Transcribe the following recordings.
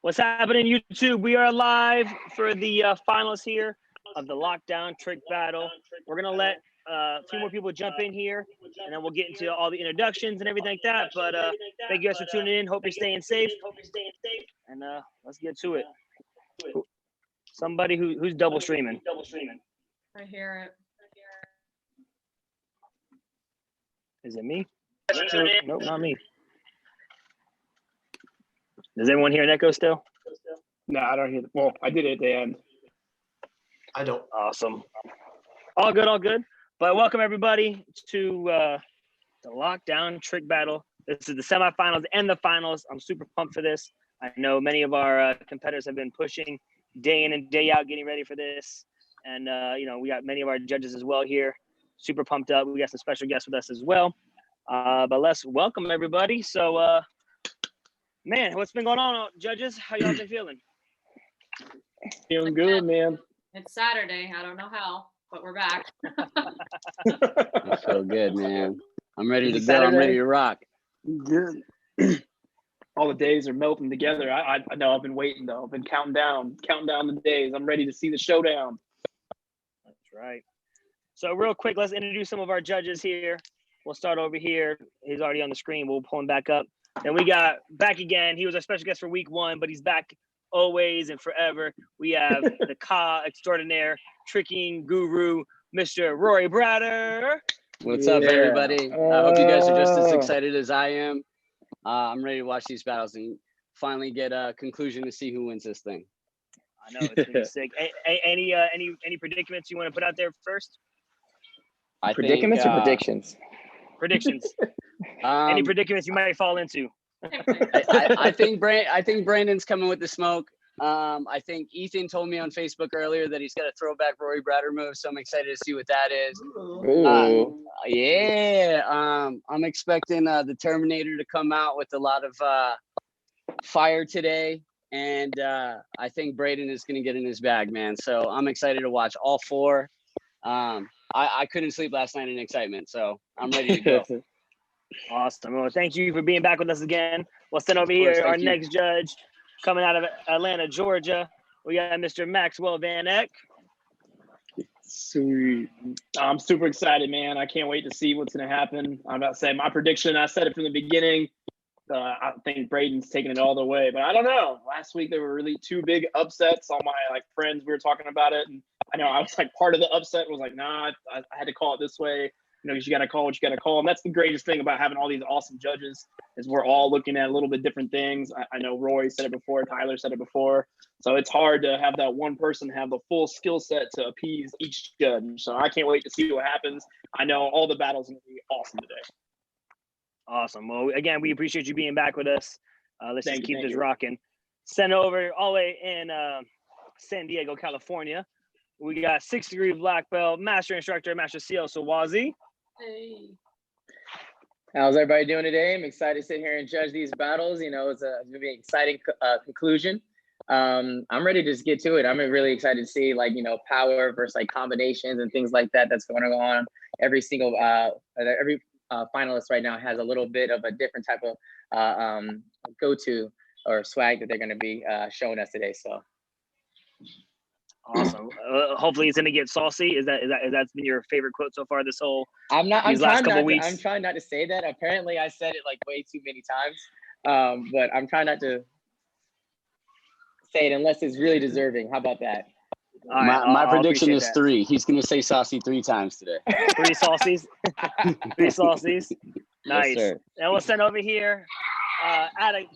What's happening, YouTube? We are live for the finals here of the lockdown trick battle. We're going to let a few more people jump in here, and then we'll get into all the introductions and everything like that. But thank you guys for tuning in. Hope you're staying safe. And let's get to it. Somebody who's double streaming. I hear it. Is it me? Nope, not me. Does everyone hear an echo still? No, I don't hear the, well, I did it at the end. I don't. Awesome. All good, all good. But welcome everybody to the lockdown trick battle. This is the semifinals and the finals. I'm super pumped for this. I know many of our competitors have been pushing day in and day out, getting ready for this. And, you know, we got many of our judges as well here. Super pumped up. We got some special guests with us as well. But let's welcome everybody. So, man, what's been going on, judges? How y'all been feeling? Feeling good, man. It's Saturday. I don't know how, but we're back. I feel good, man. I'm ready to go. Saturday? I'm ready to rock. Good. All the days are melting together. I know I've been waiting though. I've been counting down the days. I'm ready to see the showdown. That's right. So real quick, let's introduce some of our judges here. We'll start over here. He's already on the screen. We'll pull him back up. And we got back again. He was our special guest for week 1, but he's back always and forever. We have the Ka extraordinaire, tricking guru, Mr. Rory Brader. What's up, everybody? I hope you guys are just as excited as I am. I'm ready to watch these battles and finally get a conclusion to see who wins this thing. I know, it's gonna be sick. Any predicaments you want to put out there first? Predicaments or predictions? Predictions. Any predicaments you might fall into? I think Brandon's coming with the smoke. I think Ethan told me on Facebook earlier that he's got a throwback Rory Brader move, so I'm excited to see what that is. Ooh. I'm expecting the Terminator to come out with a lot of fire today, and I think Braden is going to get in his bag, man. So I'm excited to watch all 4. I couldn't sleep last night in excitement, so I'm ready to go. Awesome. Well, thank you for being back with us again. We'll send over here our next judge coming out of Atlanta, Georgia. We got Mr. Maxwell Van Eck. Sweet. I'm super excited, man. I can't wait to see what's going to happen. I'm about to say my prediction. I said it from the beginning. I think Braden's taking it all the way, but I don't know. Last week there were really 2 big upsets. All my friends, we were talking about it, and I know I was part of the upset was like, nah, I had to call it this way. You know, you got to call what you got to call. And that's the greatest thing about having all these awesome judges is we're all looking at a little bit different things. I know Roy said it before, Tyler said it before. So it's hard to have that one person have the full skill set to appease each judge. So I can't wait to see what happens. I know all the battles are going to be awesome today. Awesome. Well, again, we appreciate you being back with us. Let's just keep this rocking. Send over all the way in San Diego, California. We got 6th-degree black belt, master instructor, Master CL Sawazi. Hey. How's everybody doing today? I'm excited to sit here and judge these battles. You know, it's going to be an exciting conclusion. I'm ready to just get to it. I'm really excited to see, power versus, combinations and things like that that's going on. Every single, every finalist right now has a little bit of a different type of go-to or swag that they're going to be showing us today. So. Awesome. Hopefully it's gonna get saucy. Is that's been your favorite quote so far this whole I'm last couple weeks? I'm trying not to say that. Apparently I said it way too many times. But I'm trying not to say it unless it's really deserving. How about that? My prediction is 3. He's gonna say saucy 3 times today. 3 saucies. 3 saucies. Nice. Yes, sir. And we'll send over here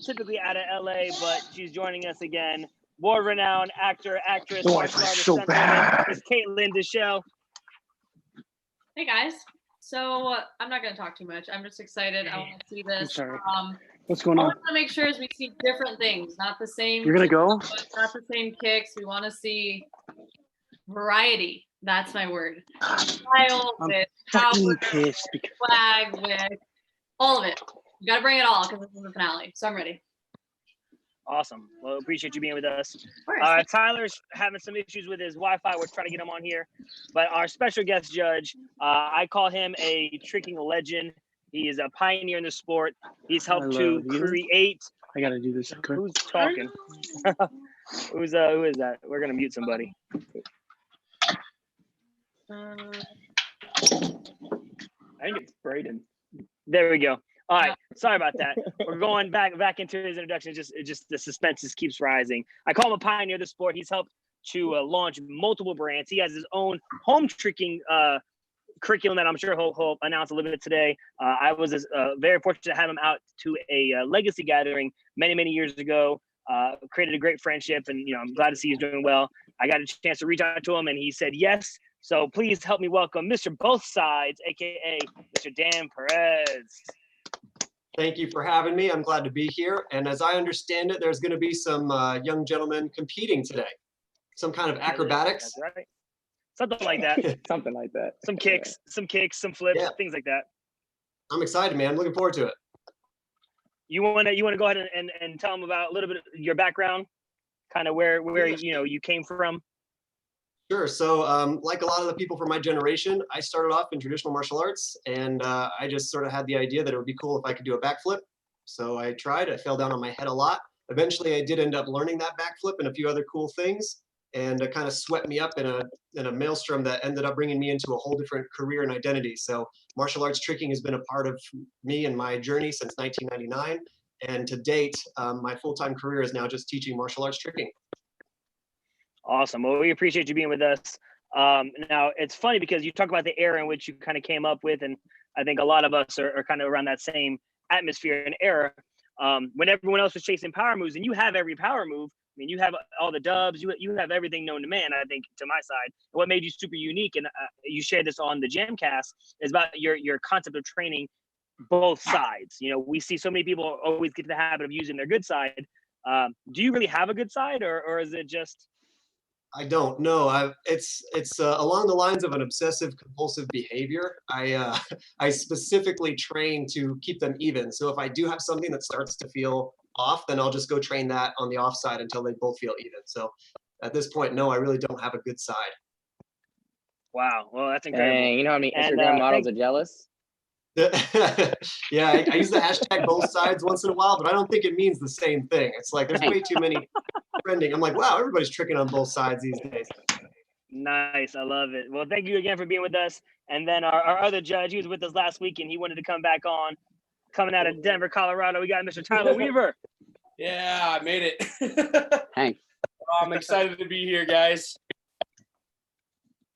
typically out of LA, but she's joining us again. World-renowned actor, actress, martial artist, so bad. Miss Caitlin Deshelle. Hey guys. So I'm not going to talk too much. I'm just excited. I want to see this. I'm sorry. What's going All on? I want to make sure is we see different things, not the same. You're gonna go? Not the same kicks. We want to see variety. That's my word. Style with power, Pissed because flag with all of it. You got to bring it all because this is the finale. So I'm ready. Awesome. Well, appreciate you being with us. Of course. Tyler's having some issues with his Wi-Fi. We're trying to get him on here. But our special guest judge, I call him a tricking legend. He is a pioneer in the sport. He's helped to create I gotta do this. Who's talking? Who is that? We're gonna mute somebody. I think it's Braden. There we go. All right, sorry about that. We're going back into his introduction. Just the suspense just keeps rising. I call him a pioneer of the sport. He's helped to launch multiple brands. He has his own home tricking curriculum that I'm sure he'll announce a little bit today. I was very fortunate to have him out to a legacy gathering many years ago. Created a great friendship, and I'm glad to see he's doing well. I got a chance to reach out to him, and he said yes. So please help me welcome Mr. Both Sides, aka Mr. Dan Perez. Thank you for having me. I'm glad to be here. And as I understand it, there's going to be some young gentlemen competing today. Some kind of acrobatics. That's right. Something like that. Something like that. Some kicks, some flips, things like that. I'm excited, man. I'm looking forward to it. You want to go ahead and tell them about a little bit of your background, kind of where you came from. Sure. So like a lot of the people from my generation, I started off in traditional martial arts, and I just sort of had the idea that it would be cool if I could do a backflip. So I tried. I fell down on my head a lot. Eventually, I did end up learning that backflip and a few other cool things, and it kind of swept me up in a maelstrom that ended up bringing me into a whole different career and identity. So martial arts tricking has been a part of me and my journey since 1999. And to date, my full-time career is now just teaching martial arts tricking. Awesome. Well, we appreciate you being with us. Now, it's funny because you talk about the era in which you kind of came up with, and I think a lot of us are kind of around that same atmosphere and era. When everyone else was chasing power moves, and you have every power move. I mean, you have all the dubs. You have everything known to man, I think, to my side. What made you super unique, and you shared this on the Jamcast, is about your concept of training both sides. We see so many people always get to the habit of using their good side. Do you really have a good side, or is it just... I don't know. It's along the lines of an obsessive compulsive behavior. I specifically train to keep them even. So if I do have something that starts to feel off, then I'll just go train that on the off side until they both feel even. So at this point, no, I really don't have a good side. Wow. Well, that's incredible. Dang, you know how many Instagram models are jealous? Yeah, I use the hashtag both sides once in a while, but I don't think it means the same thing. It's like there's way too many trending. I'm like, wow, everybody's tricking on both sides these days. Nice. I love it. Well, thank you again for being with us. And then our other judge, he was with us last week, and he wanted to come back on. Coming out of Denver, Colorado, we got Mr. Tyler Weaver. Yeah, I made it. Hank. I'm excited to be here, guys.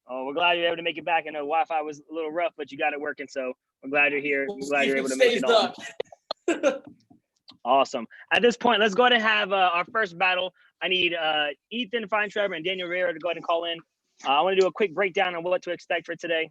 Oh, we're glad you're able to make it back. I know Wi-Fi was a little rough, but you got it working. So we're glad you're here. I'm glad you're able to make it on. Awesome. At this point, let's go ahead and have our first battle. I need Ethan Fineshriber and Daniel Rivera to go ahead and call in. I want to do a quick breakdown on what to expect for today.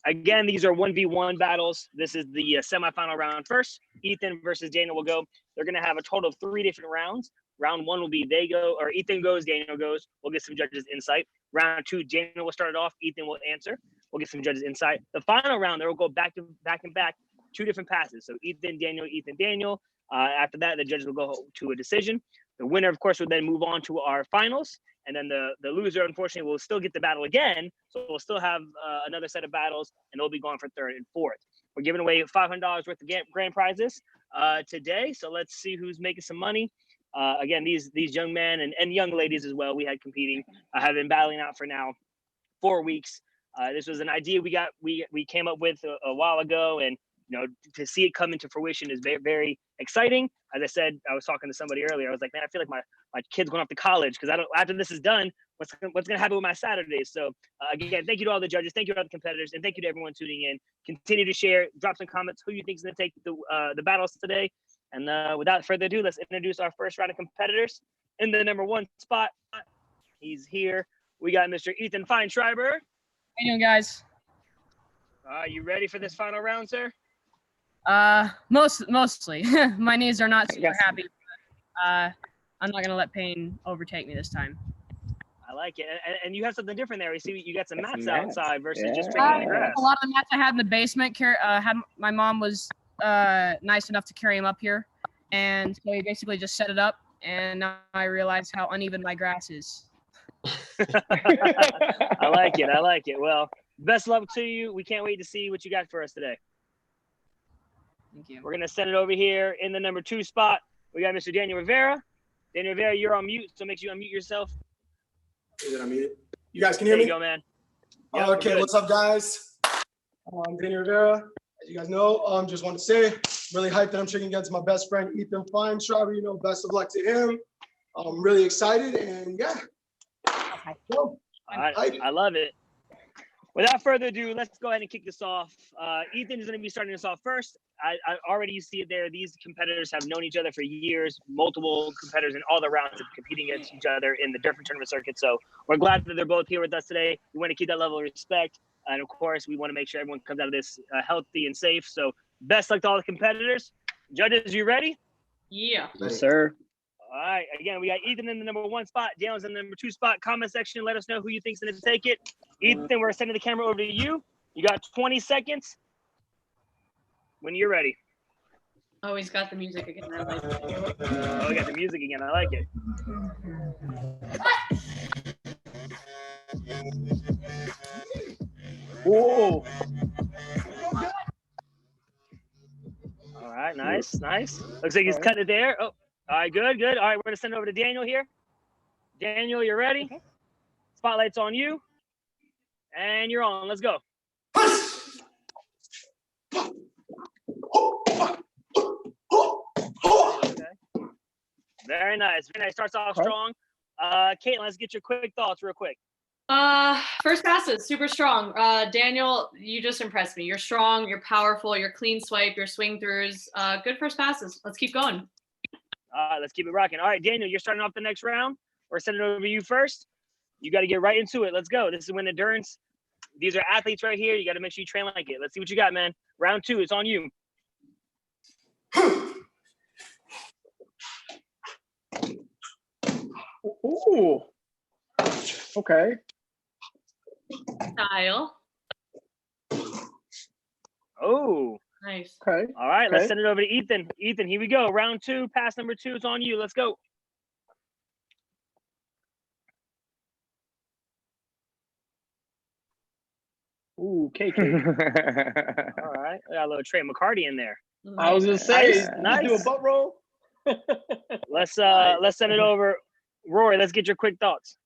Again, these are 1v1 battles. This is the semifinal round first. Ethan versus Daniel will go. They're going to have a total of 3 different rounds. Round 1 will be they go, or Ethan goes, Daniel goes. We'll get some judges' insight. Round 2, Daniel will start it off. Ethan will answer. We'll get some judges' insight. The final round, they will go back and back, 2 different passes. So Ethan, Daniel. After that, the judges will go to a decision. The winner, of course, will then move on to our finals. And then the loser, unfortunately, will still get the battle again. So we'll still have another set of battles, and they'll be going for 3rd and 4th. We're giving away $500 worth of grand prizes today. So let's see who's making some money. Again, these young men and young ladies as well, we had competing, have been battling out for now 4 weeks. This was an idea we came up with a while ago, and to see it come into fruition is very, very exciting. As I said, I was talking to somebody earlier. I was like, man, I feel like my kid's going off to college because after this is done, what's going to happen with my Saturdays? So again, thank you to all the judges, thank you to all the competitors, and thank you to everyone tuning in. Continue to share, drop some comments. Who you think is going to take the battles today? And without further ado, let's introduce our first round of competitors. In the number 1 spot, he's here. We got Mr. Ethan Fineshriber. How you doing, guys? Are you ready for this final round, sir? Mostly. My knees are not super happy. I'm not gonna let pain overtake me this time. I like it, and you have something different there. We see you got some mats outside versus just tricking on the grass. A lot of the mats I had in the basement. My mom was nice enough to carry them up here, and so we basically just set it up. And now I realize how uneven my grass is. I like it. Well, best luck to you. We can't wait to see what you got for us today. Thank you. We're going to send it over here in the number 2 spot. We got Mr. Daniel Rivera. Daniel Rivera, you're on mute, so make sure you unmute yourself. Is it unmuted? You guys can hear There me? you go, man. Yep, Okay, what's up, guys? I'm Daniel Rivera. As you guys know, just want to say, really hyped that I'm training against my best friend, Ethan Fineshriber. You know, best of luck to him. I'm really excited, and yeah. All right, I love it. Without further ado, let's go ahead and kick this off. Ethan is going to be starting us off first. I already you see it there. These competitors have known each other for years, multiple competitors in all the rounds of competing against each other in the different tournament circuits. So we're glad that they're both here with us today. We want to keep that level of respect. And of course, we want to make sure everyone comes out of this healthy and safe. So best luck to all the competitors. Judges, you ready? Yeah. Yes, sir. All right. Again, we got Ethan in the number 1 spot. Daniel's in the number 2 spot. Comment section. Let us know who you think's going to take it. Ethan, we're sending the camera over to you. You got 20 seconds when you're ready. Oh, he's got the music again. I like it. Oh, we got the music again. I like it. Whoa. All right. Nice. Nice. Looks like he's cutting it there. Oh, all right. Good. Good. All right. We're going to send it over to Daniel here. Daniel, you're ready? Okay. Spotlight's on you. And you're on. Let's go. Okay. Very nice. Very nice. Starts off strong. Caitlin, let's get your quick thoughts real quick. First passes, super strong. Daniel, you just impressed me. You're strong, you're powerful, you're clean swipe, your swing throughs. Good first passes. Let's keep going. Let's keep it rocking. All right, Daniel, you're starting off the next round. We're sending it over to you first. You got to get right into it. Let's go. This is when endurance. These are athletes right here. You got to make sure you train like it. Let's see what you got, man. Round 2, it's on you. Ooh. Okay. Style. Oh. Nice. Okay. All right, Okay. let's send it over to Ethan. Ethan, here we go. Round 2, pass number 2. It's on you. Let's go. Ooh, cake. All right, I got a little Trey McCarty in there. I was gonna say, Nice. do a butt roll. Let's send it over. Rory, let's get your quick thoughts.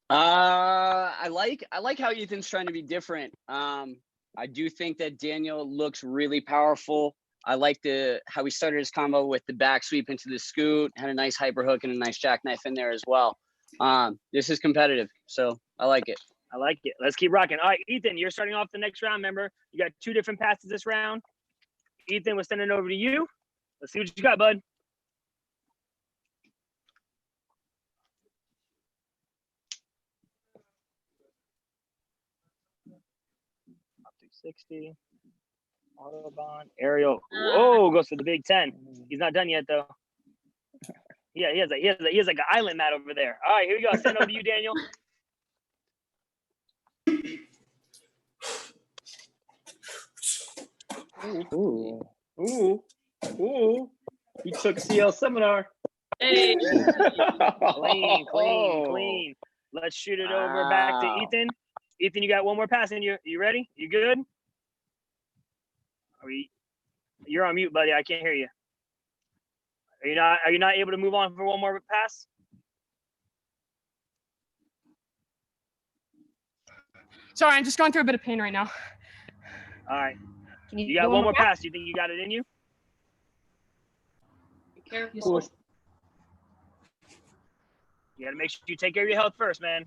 I like how Ethan's trying to be different. I do think that Daniel looks really powerful. I like how he started his combo with the back sweep into the scoot, had a nice hyper hook and a nice jackknife in there as well. This is competitive, so I like it. I like it. Let's keep rocking. All right, Ethan, you're starting off the next round. Remember, you got 2 different passes this round. Ethan, we're sending it over to you. Let's see what you got, bud. Up to 60. Autobahn. Aerial. Whoa, goes for the Big 10. He's not done yet, though. Yeah, he has like an island mat over there. All right, here we go. Send it over to you, Daniel. Ooh. Ooh. Ooh. He took CL seminar. Hey. Clean. Let's shoot it over back to Ethan. Ethan, you got one more pass in you. You ready? You good? You're on mute, buddy. I can't hear you. Are you not able to move on for one more pass? Sorry, I'm just going through a bit of pain right now. All right. Can You got one more pass. You think you got it in you? Be careful. You got to make sure you take care of your health first, man.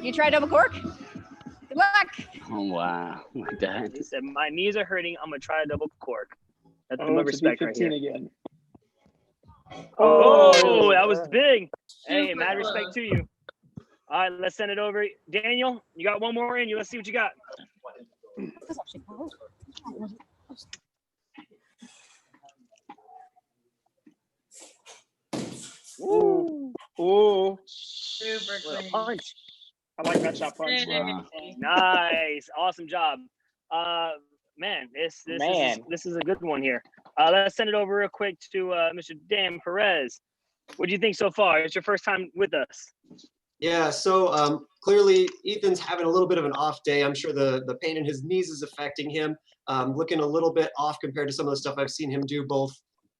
You try double cork? Good luck. Oh wow, my God. He said, "My knees are hurting. I'm gonna try a double cork." That's the to respect be right 15 here. again. Oh, that was big. Hey, Super mad respect close. to you. All right, let's send it over. Daniel, you got one more in you. Let's see what you got. Ooh. Ooh. Super What a clean. punch. I like that shot punch. Hey. Nice. Awesome job. Man, this is a good one here. Let's send it over real quick to Mr. Dan Perez. What do you think so far? It's your first time with us. Yeah, so clearly Ethan's having a little bit of an off day. I'm sure the pain in his knees is affecting him. looking a little bit off compared to some of the stuff I've seen him do both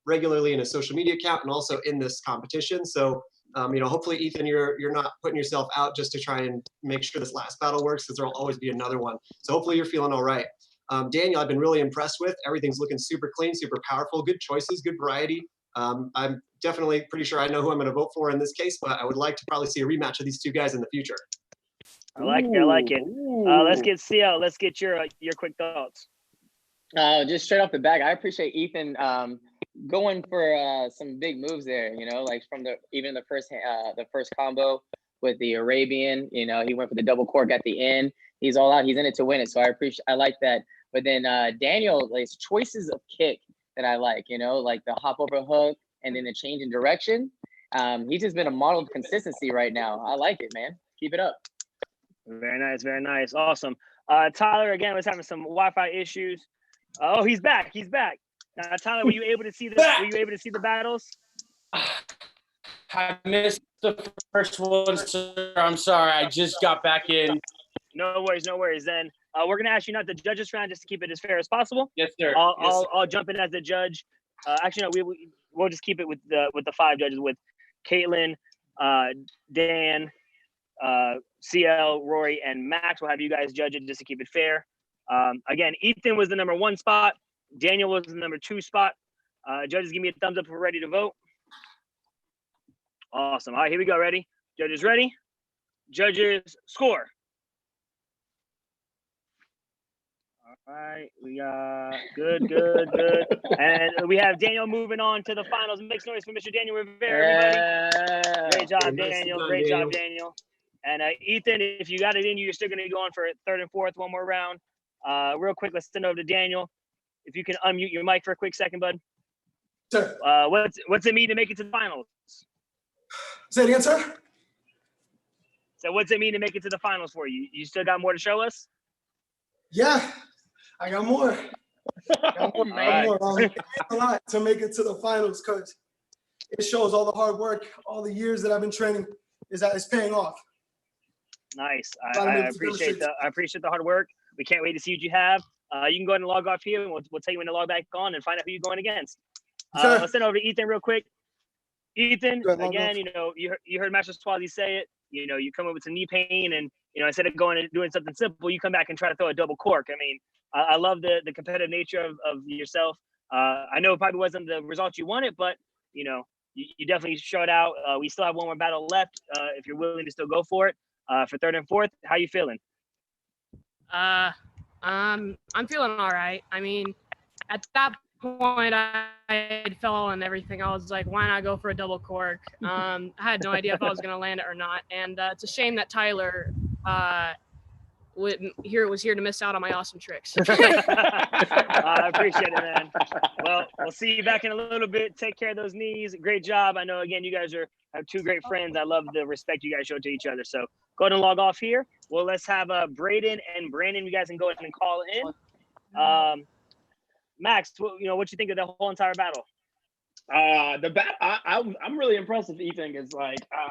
regularly in a social media account and also in this competition. So, hopefully, Ethan, you're not putting yourself out just to try and make sure this last battle works, because there will always be another one. So hopefully you're feeling all right. Daniel, I've been really impressed with. Everything's looking super clean, super powerful, good choices, good variety. I'm definitely pretty sure I know who I'm going to vote for in this case, but I would like to probably see a rematch of these two guys in the future. I like it. Let's get CL. Let's get your quick thoughts. Just straight off the back, I appreciate Ethan going for some big moves there. Like from the first combo with the Arabian. He went for the double cork at the end. He's all out. He's in it to win it. So I like that. But then Daniel, his choices of kick that I like. Like the hop over hook and then the change in direction. He's just been a model of consistency right now. I like it, man. Keep it up. Very nice, very nice, awesome. Tyler again was having some Wi-Fi issues. Oh, he's back. Now, Tyler, were you able to see the battles? I missed the first one, sir. I'm sorry. I just got back in. No worries. Then we're gonna ask you not to judge this round, just to keep it as fair as possible. Yes, sir. I'll jump in as the judge. Actually, no, we'll just keep it with the 5 judges, with Caitlin, Dan, CL, Rory, and Max. We'll have you guys judge it just to keep it fair. Again, Ethan was the number 1 spot. Daniel was the number 2 spot. Judges, give me a thumbs up if we're ready to vote. Awesome. All right, here we go. Ready? Judges ready? Judges score. All right, we got good. And we have Daniel moving on to the finals. Make noise for Mr. Daniel Rivera, everybody. Great job, Daniel. Great job, Daniel. And Ethan, if you got it in you, you're still going to go on for 3rd and 4th, one more round. Real quick, let's send over to Daniel. If you can unmute your mic for a quick second, bud. Sir. What's it mean to make it to the finals? Say it again, sir. So what's it mean to make it to the finals for you? You still got more to show us? Yeah, I got more. I got more. It means a lot to make it to the finals, because it shows all the hard work, all the years that I've been training is paying off. Nice. I appreciate the hard work. We can't wait to see what you have. You can go ahead and log off here, and we'll tell you when to log back on and find out who you're going against. Let's send over to Ethan real quick. Ethan, again, you heard Master Swazi say it. You come up with some knee pain, and instead of going and doing something simple, you come back and try to throw a double cork. I mean, I love the competitive nature of yourself. I know it probably wasn't the result you wanted, but you definitely showed out. We still have one more battle left. If you're willing to still go for it, for 3rd and 4th, how you feeling? I'm feeling all right. I mean, at that point, I had fell and everything. I was like, why not go for a double cork? I had no idea if I was going to land it or not. And it's a shame that Tyler was here to miss out on my awesome tricks. I appreciate it, man. Well, we'll see you back in a little bit. Take care of those knees. Great job. I know, again, you guys have 2 great friends. I love the respect you guys show to each other. So go ahead and log off here. Well, let's have Braden and Brandon. You guys can go ahead and call in. Max, what you think of the whole entire battle? I'm really impressed with Ethan, because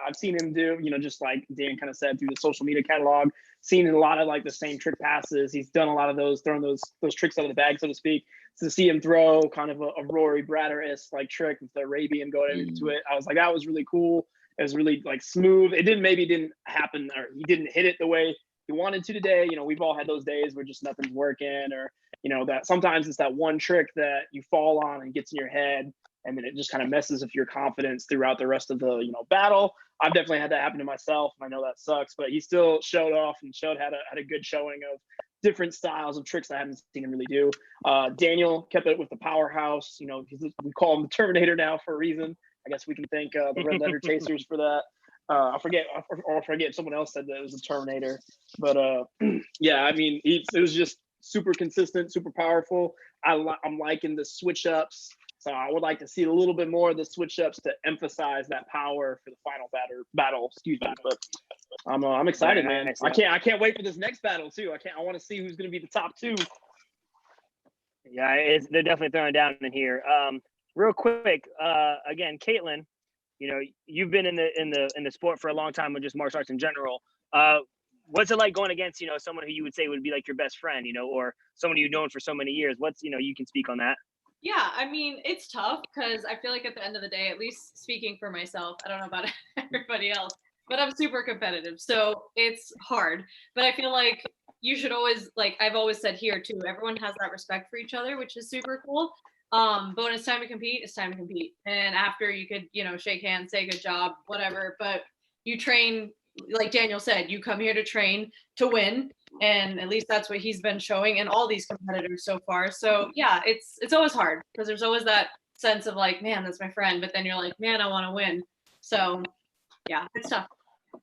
I've seen him do, just like Dan kind of said, through the social media catalog, seen a lot of the same trick passes. He's done a lot of those, throwing those tricks out of the bag, so to speak. To see him throw kind of a Rory Brader-esque trick with the Arabian going into it, I was like, that was really cool. It was really smooth. It didn't happen, or he didn't hit it the way he wanted to today. We've all had those days where just nothing's working, or that sometimes it's that one trick that you fall on and gets in your head, and then it just kind of messes with your confidence throughout the rest of the battle. I've definitely had that happen to myself, and I know that sucks, but he still showed off and had a good showing of different styles of tricks I haven't seen him really do. Daniel kept it with the powerhouse. We call him the Terminator now for a reason. I guess we can thank the Red Letter Chasers for that. I forget if someone else said that it was a Terminator, but yeah, I mean, it was just super consistent, super powerful. I'm liking the switch ups. So I would like to see a little bit more of the switch ups to emphasize that power for the final battle. Excuse me, but I'm excited, man. I can't wait for this next battle too. I want to see who's going to be the top 2. Yeah, they're definitely throwing down in here. Real quick, again, Caitlin, you've been in the sport for a long time with just martial arts in general. what's it like going against, you know, someone who you would say would be like your best friend, you know, or someone you've known for so many years? What's, you know, you can speak on that. Yeah, I mean, it's tough because I feel like at the end of the day, at least speaking for myself, I don't know about everybody else, but I'm super competitive. So it's hard. But I feel like you should always, like I've always said here too, everyone has that respect for each other, which is super cool. But when it's time to compete, it's time to compete. And after you could, you know, shake hands, say good job, whatever. But you train, like Daniel said, you come here to train to win. And at least that's what he's been showing in all these competitors so far. So yeah, it's always hard because there's always that sense of like, man, that's my friend. But then you're like, man, I want to win. So yeah, it's tough.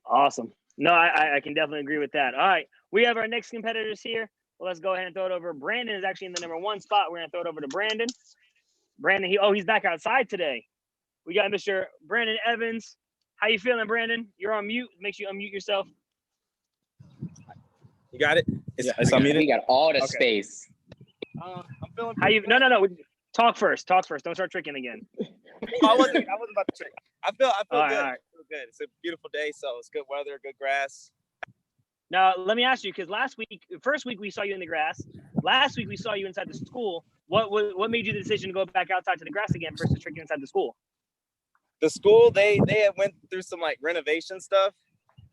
Awesome. No, I can definitely agree with that. All right. We have our next competitors here. Well, let's go ahead and throw it over. Brandon is actually in the number 1 spot. We're going to throw it over to Brandon. Brandon, he's back outside today. We got Mr. Brandon Evans. How you feeling, Brandon? You're on mute. Make sure you unmute yourself. You got it? Yeah, he got all the space. I'm feeling How you? No. Talk first. Don't start tricking again. I wasn't about to trick. I feel good. All right. I feel good. It's a beautiful day, so it's good weather, good grass. Now, let me ask you, because first week we saw you in the grass. Last week we saw you inside the school. What made you the decision to go back outside to the grass again versus tricking inside the school? The school, they had went through some like renovation stuff,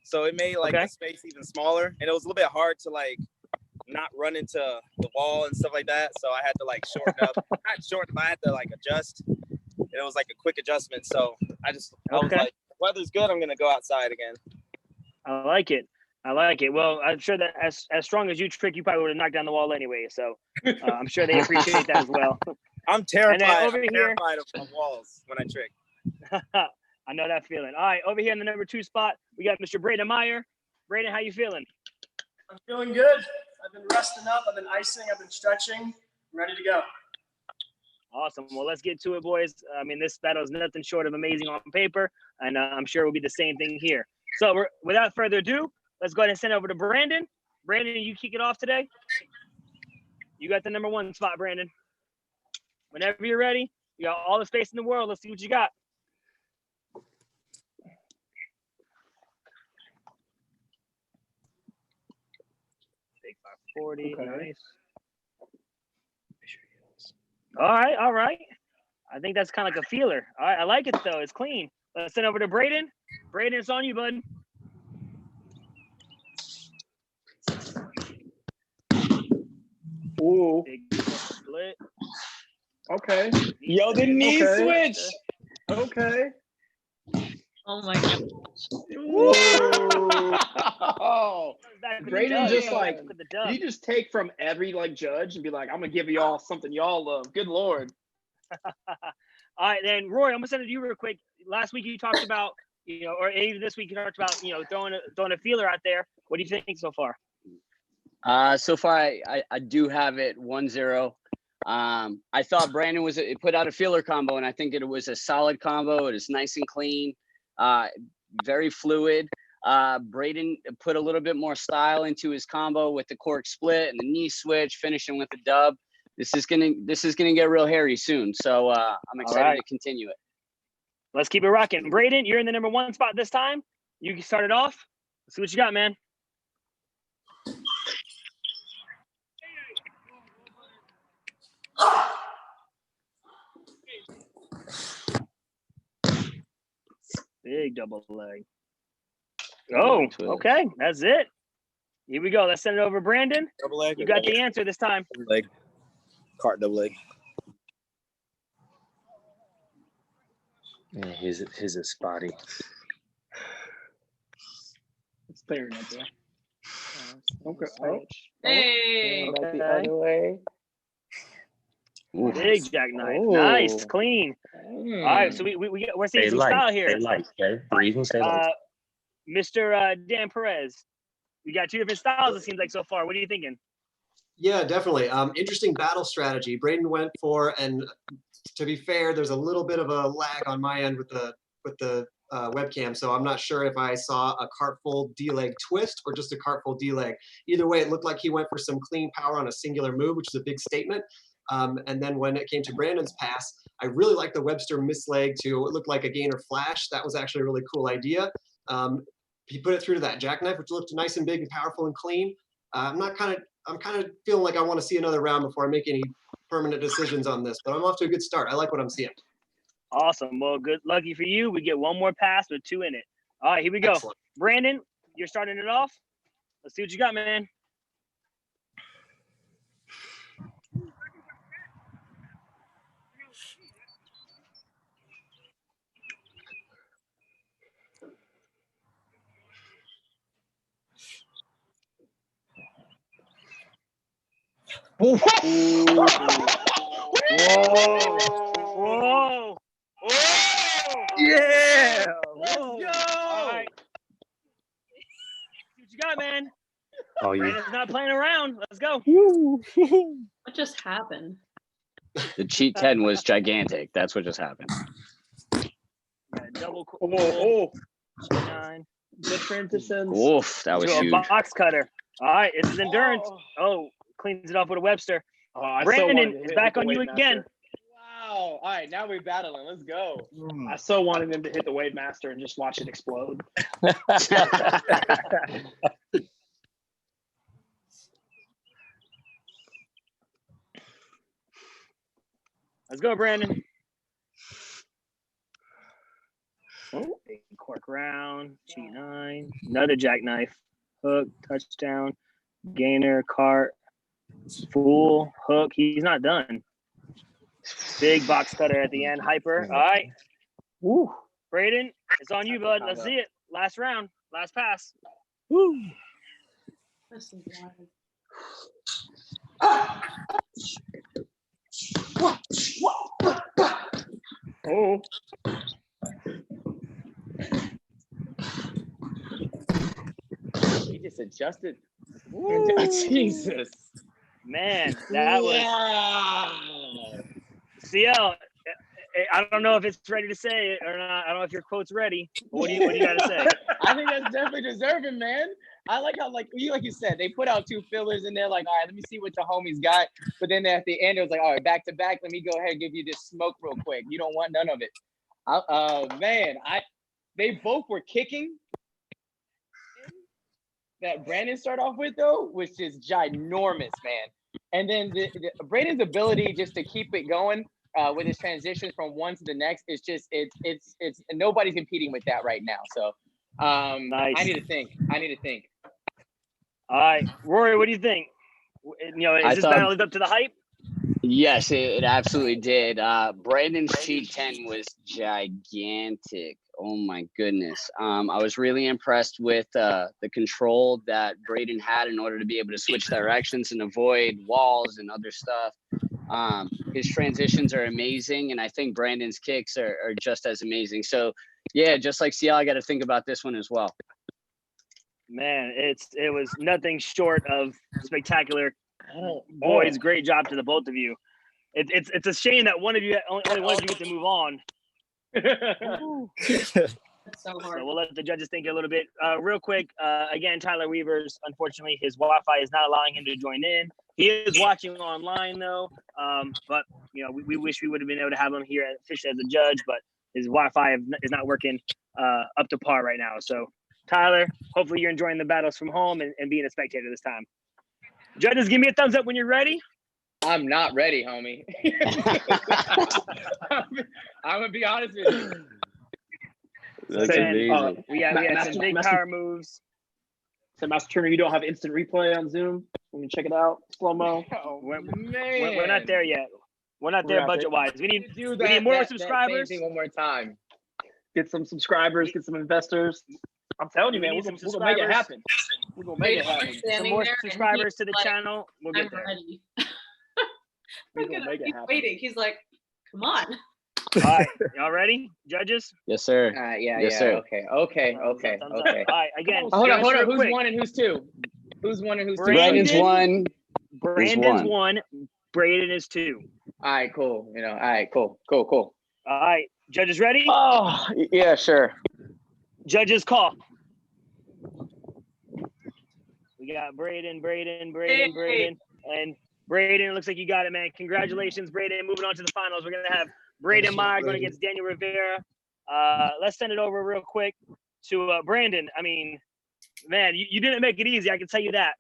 so it made like the space even smaller, and it was a little bit hard to like not run into the wall and stuff like that. So I had to like shorten up. Not shorten, but I had to like adjust. And it was like a quick adjustment. So I was like, weather's good. I'm gonna go outside again. I like it. Well, I'm sure that as strong as you trick, you probably would have knocked down the wall anyway. So I'm sure they appreciate that as well. I'm terrified. Over here, terrified of walls when I trick. I know that feeling. All right, over here in the number 2 spot, we got Mr. Braden Meyer. Braden, how you feeling? I'm feeling good. I've been resting up. I've been icing. I've been stretching. I'm ready to go. Awesome. Well, let's get to it, boys. I mean, this battle is nothing short of amazing on paper, and I'm sure it will be the same thing here. So without further ado, let's go ahead and send it over to Brandon. Brandon, you kick it off today. You got the number 1 spot, Brandon. Whenever you're ready, you got all the space in the world. Let's see what you got. Big 540, nice. All right. I think that's kind of like a feeler. All right, I like it though. It's clean. Let's send it over to Braden. Braden, it's on you, bud. Ooh. Big split. Okay. Yo, the knee switch. Okay. Oh my god. Oh, Braden just like, did he just take from every like judge and be like, I'm gonna give y'all something y'all love. Good Lord. All right, then Roy, I'm gonna send it to you real quick. Last week you talked about, you know, or even this week you talked about, you know, throwing a feeler out there. What do you think so far? So far I do have it 1-0. I thought Brandon put out a feeler combo, and I think it was a solid combo. It is nice and clean, very fluid. Braden put a little bit more style into his combo with the cork split and the knee switch, finishing with the dub. This is gonna get real hairy soon. So I'm excited to continue it. Let's keep it rocking. Braden, you're in the number 1 spot this time. You can start it off. Let's see what you got, man. Big double leg. Oh, okay. That's it. Here we go. Let's send it over, Brandon. Double leg. You got the answer this time. Double leg. Cart double leg. Yeah, his is spotty. It's clearing up there. Okay. Hey. Back the other way. Big jackknife. Nice, clean. All right, so we're seeing some style here. Stay light, okay? Breathe and stay light. Mr. Dan Perez, we got 2 different styles, it seems like, so far. What are you thinking? Yeah, definitely. Interesting battle strategy. Braden went for, and to be fair, there's a little bit of a lag on my end with the webcam, so I'm not sure if I saw a cartful D-leg twist or just a cartful D-leg. Either way, it looked like he went for some clean power on a singular move, which is a big statement. And then when it came to Brandon's pass, I really liked the Webster misleg to, it looked like a gainer flash. That was actually a really cool idea. he put it through to that jackknife, which looked nice and big and powerful and clean. I'm kind of feeling like I want to see another round before I make any permanent decisions on this, but I'm off to a good start. I like what I'm seeing. Awesome. Well, good. Lucky for you. We get one more pass with 2 in it. All right, here we go. Excellent. Brandon, you're starting it off. Let's see what you got, man. Whoa. Whoa. Yeah. Let's go. All right. See what you got, man. Oh, yeah. Brandon's not playing around. Let's go. What just happened? The cheat 10 was gigantic. That's what just happened. Double. Oh. 9. Good transitions. Oof, that was To a huge. box cutter. All right, this is endurance. Oh, cleans it off with a Webster. I so Brandon, wanted to it's hit back the on you Wave again. Master. Wow. All right, now we're battling. Let's go. I so wanted him to hit the Wave Master and just watch it explode. Let's go, Brandon. Oh, cork round, cheat 9, another jackknife, hook, touchdown, gainer, cart, fool, hook. He's not done. Big box cutter at the end, hyper. All right. Woo. Braden, it's on you, bud. Let's see it. Last round, last pass. Woo. This is wild. Oh. He just adjusted. Woo. Jesus. Man, that was Wow. CL. I don't know if it's ready to say it or not. I don't know if your quote's ready. What do you got to say? I think that's definitely deserving, man. I like how, like you said, they put out 2 fillers and they're like, all right, let me see what the homies got. But then at the end, it was like, all right, back to back. Let me go ahead and give you this smoke real quick. You don't want none of it. Man, they both were kicking. That Brandon started off with though was just ginormous, man. And then the Braden's ability just to keep it going with his transitions from one to the next is just it's nobody's competing with that right now. So Nice. I need to think. All right, Rory, what do you think? Is this battle lived up to the hype? Yes, it absolutely did. Brandon's cheat 10 was gigantic. Oh my goodness. I was really impressed with the control that Braden had in order to be able to switch directions and avoid walls and other stuff. His transitions are amazing, and I think Brandon's kicks are just as amazing. So yeah, just like CL, I got to think about this one as well. Man, it was nothing short of spectacular. Boys, great job to the both of you. It's a shame that only one of you get to move on. That's so hard. So we'll let the judges think a little bit. Real quick, again, Tyler Weavers, unfortunately, his Wi-Fi is not allowing him to join in. He is watching online though, but we wish we would have been able to have him here officially as a judge, but his Wi-Fi is not working up to par right now. So Tyler, hopefully you're enjoying the battles from home and being a spectator this time. Judges, give me a thumbs up when you're ready. I'm not ready, homie. I'm gonna be honest with you. That's amazing. We had some big power moves. So Master Turner, you don't have instant replay on Zoom? Let me check it out. Slow-mo. Oh, We're not there yet. We're not there budget-wise. We need more that subscribers. same thing one more time. Get some subscribers, get some investors. I'm telling you, man, we're gonna make it happen. We're gonna make it happen. Some more subscribers to the channel. We'll get there. Ready. We're gonna make it He's happen. waiting. He's like, come on. All right, y'all ready, judges? Yes, sir. Yeah. sir. Okay. Thumbs up. All right, again. Hold on. real Who's quick. 1 and who's 2? Who's 1 and who's 2? Brandon's 1. Brandon's 1. Braden is 2. All right, cool. All right, cool. All right, judges ready? Oh, yeah, sure. Judges call. We got Braden, and Braden. It looks like you got it, man. Congratulations, Braden. Moving on to the finals. We're going to have Braden Meyer going against Daniel Rivera. Let's send it over real quick. to Brandon. I mean, man, you didn't make it easy. I can tell you that.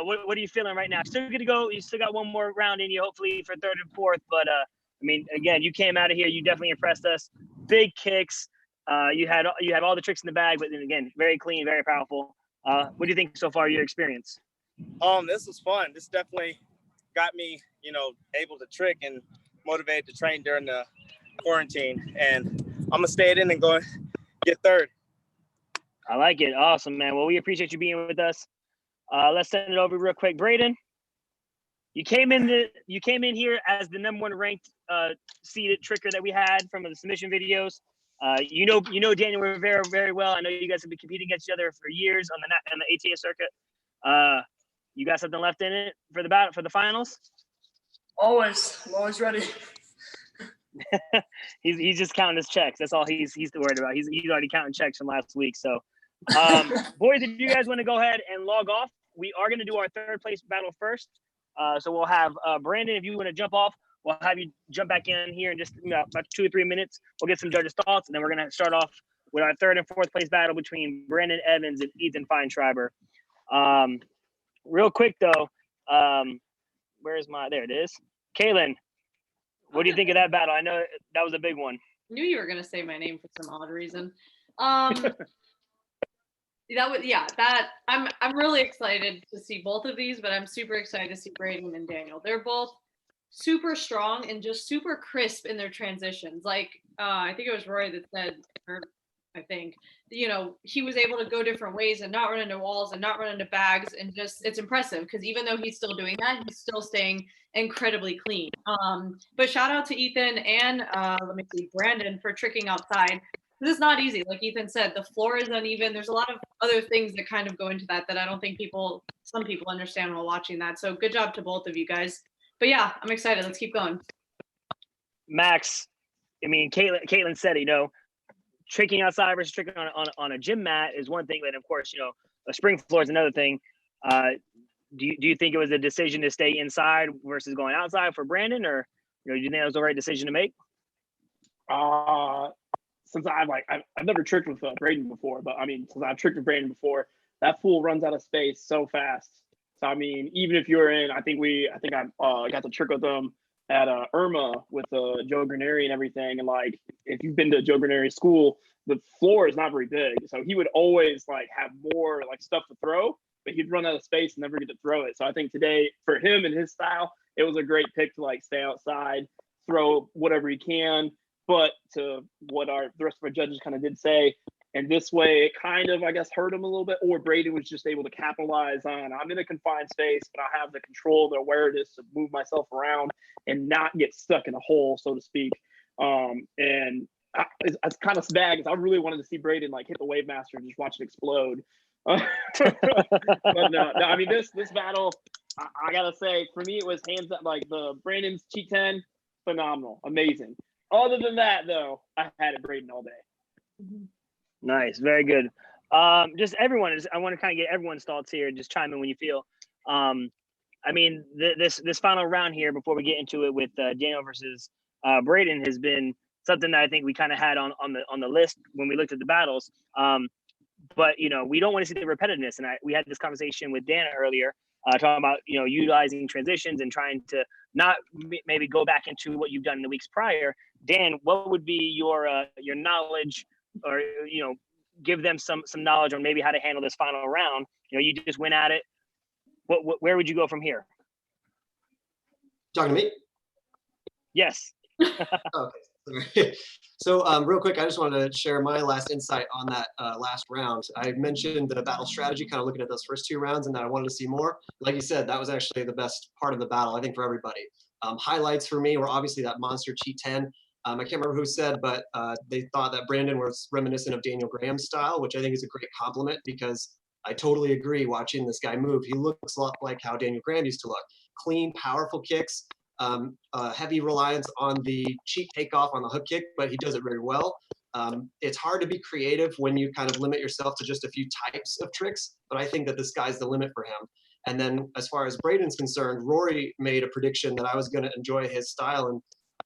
What are you feeling right now? Still good to go. You still got one more round in you, hopefully for third and fourth. But I mean, again, you came out of here. You definitely impressed us. Big kicks. You had all the tricks in the bag, but then again, very clean, very powerful. What do you think so far? Your experience? This was fun. This definitely got me, able to trick and motivated to train during the quarantine. And I'm gonna stay it in and go get third. I like it. Awesome, man. Well, we appreciate you being with us. Let's send it over real quick. Braden, you came in here as the #1 ranked seeded tricker that we had from the submission videos. You know Daniel Rivera very well. I know you guys have been competing against each other for years on the ATA circuit. You got something left in it for the finals? Always. I'm always ready. he's just counting his checks. That's all he's worried about. He's already counting checks from last week. So, boys, if you guys want to go ahead and log off, we are going to do our third place battle first. So we'll have Brandon, if you want to jump off, we'll have you jump back in here in just about 2 or 3 minutes. We'll get some judges' thoughts, and then we're going to start off with our third and fourth place battle between Brandon Evans and Ethan Fineshriber. Real quick though, there it is. Kaylin, what do you think of that battle? I know that was a big one. Knew you were gonna say my name for some odd reason. I'm really excited to see both of these, but I'm super excited to see Braden and Daniel. They're both super strong and just super crisp in their transitions. Like I think it was Roy that said, or I think, he was able to go different ways and not run into walls and not run into bags, and just it's impressive because even though he's still doing that, he's still staying incredibly clean. But shout out to Ethan and Brandon for tricking outside. This is not easy. Like Ethan said, the floor is uneven. There's a lot of other things that kind of go into that I don't think some people understand while watching that. So good job to both of you guys. But yeah, I'm excited. Let's keep going. Max, I mean, Caitlin said, tricking outside versus tricking on a gym mat is one thing, but of course, a spring floor is another thing. Do you think it was a decision to stay inside versus going outside for Brandon, or do you think that was the right decision to make? Since I've never tricked with Braden before, but I mean, since I've tricked with Braden before, that fool runs out of space so fast. So I mean, even if you're in, I think I got to trick with them at Irma with Joe Graneri and everything. And like, if you've been to Joe Graneri school, the floor is not very big. So he would always have more stuff to throw, but he'd run out of space and never get to throw it. So I think today for him and his style, it was a great pick to stay outside, throw whatever he can. But to what the rest of our judges kind of did say, and this way it kind of, I guess, hurt him a little bit, or Braden was just able to capitalize on, I'm in a confined space, but I have the control, the awareness to move myself around and not get stuck in a hole, so to speak. And it's kind of bad because I really wanted to see Braden hit the Wave Master and just watch it explode. But no, I mean, this battle, I gotta say, for me, it was hands up, the Brandon's cheat 10, phenomenal, amazing. Other than that, though, I had it Braden all day. Nice, very good. Just everyone, I want to kind of get everyone's thoughts here. Just chime in when you feel. I mean, this final round here, before we get into it with Daniel versus Braden, has been something that I think we kind of had on the list when we looked at the battles. But we don't want to see the repetitiveness, and we had this conversation with Dana earlier, talking about utilizing transitions and trying to not maybe go back into what you've done in the weeks prior. Dan, what would be your knowledge, or give them some knowledge on maybe how to handle this final round? You just went at it. Where would you go from here? Talking to me? Yes. Okay. So real quick, I just wanted to share my last insight on that last round. I mentioned the battle strategy, kind of looking at those first 2 rounds, and that I wanted to see more. Like you said, that was actually the best part of the battle, I think, for everybody. Highlights for me were obviously that monster cheat 10. I can't remember who said, but they thought that Brandon was reminiscent of Daniel Graham's style, which I think is a great compliment, because I totally agree watching this guy move. He looks a lot like how Daniel Graham used to look. Clean, powerful kicks, heavy reliance on the cheap takeoff on the hook kick, but he does it very well. It's hard to be creative when you kind of limit yourself to just a few types of tricks, but I think that the sky's the limit for him. And then as far as Braden's concerned, Rory made a prediction that I was going to enjoy his style, and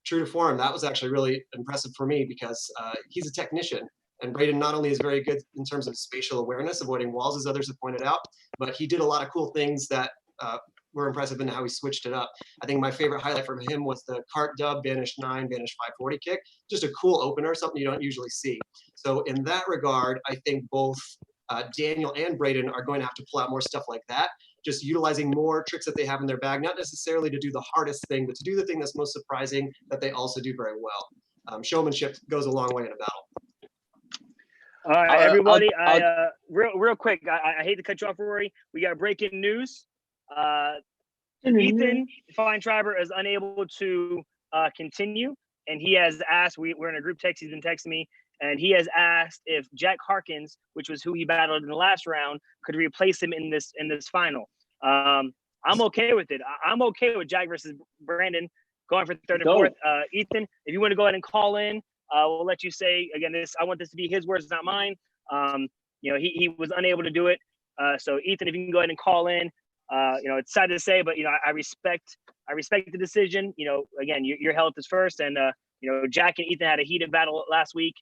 true to form, that was actually really impressive for me, because he's a technician. And Braden not only is very good in terms of spatial awareness, avoiding walls, as others have pointed out, but he did a lot of cool things that were impressive in how he switched it up. I think my favorite highlight from him was the cart dub, banish 9, banish 540 kick. Just a cool opener, something you don't usually see. So in that regard, I think both Daniel and Braden are going to have to pull out more stuff like that, just utilizing more tricks that they have in their bag, not necessarily to do the hardest thing, but to do the thing that's most surprising that they also do very well. Showmanship goes a long way in a battle. All right, everybody. Real quick. I hate to cut you off, Rory. We got breaking news. Ethan Fineshriber is unable to continue, and he has asked. We're in a group text. He's been texting me, and he has asked if Jack Harkins, which was who he battled in the last round, could replace him in this final. I'm okay with it. I'm okay with Jack versus Brandon going for third and fourth. Ethan, if you want to go ahead and call in. We'll let you say again. I want this to be his words, not mine. He was unable to do it. So Ethan, if you can go ahead and call in. It's sad to say, but I respect the decision. Again, your health is first, and Jack and Ethan had a heated battle last week.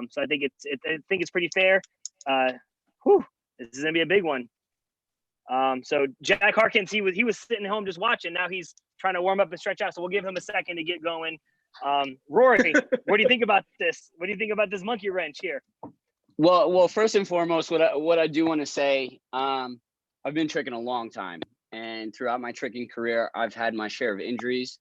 So I think it's pretty fair. This is gonna be a big one. So Jack Harkins, he was sitting home just watching. Now he's trying to warm up and stretch out. So we'll give him a second to get going. Rory, what do you think about this? What do you think about this monkey wrench here? Well, first and foremost, what I do want to say, I've been tricking a long time, and throughout my tricking career, I've had my share of injuries.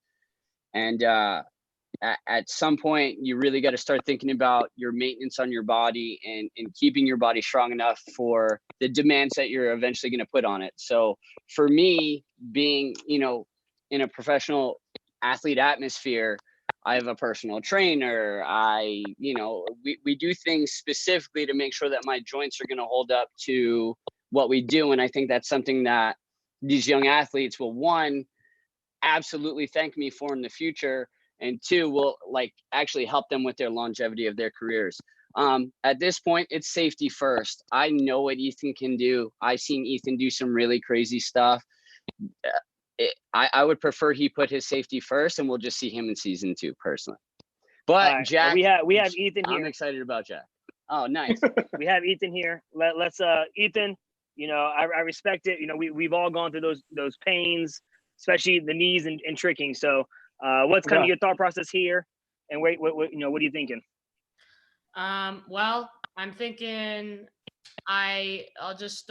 And at some point, you really got to start thinking about your maintenance on your body and keeping your body strong enough for the demands that you're eventually going to put on it. So for me, being in a professional athlete atmosphere, I have a personal trainer. We do things specifically to make sure that my joints are going to hold up to what we do. And I think that's something that these young athletes will, one, absolutely thank me for in the future. And two, will actually help them with their longevity of their careers. At this point, it's safety first. I know what Ethan can do. I've seen Ethan do some really crazy stuff. I would prefer he put his safety first, and we'll just see him in season 2 personally. But right, Jack, we have Ethan here. I'm excited about Jack. Oh, nice. We have Ethan here. Let's Ethan. I respect it. We've all gone through those pains, especially the knees and tricking. So, what's kind of your thought process here? And what are you thinking? Well, I'm thinking I'll just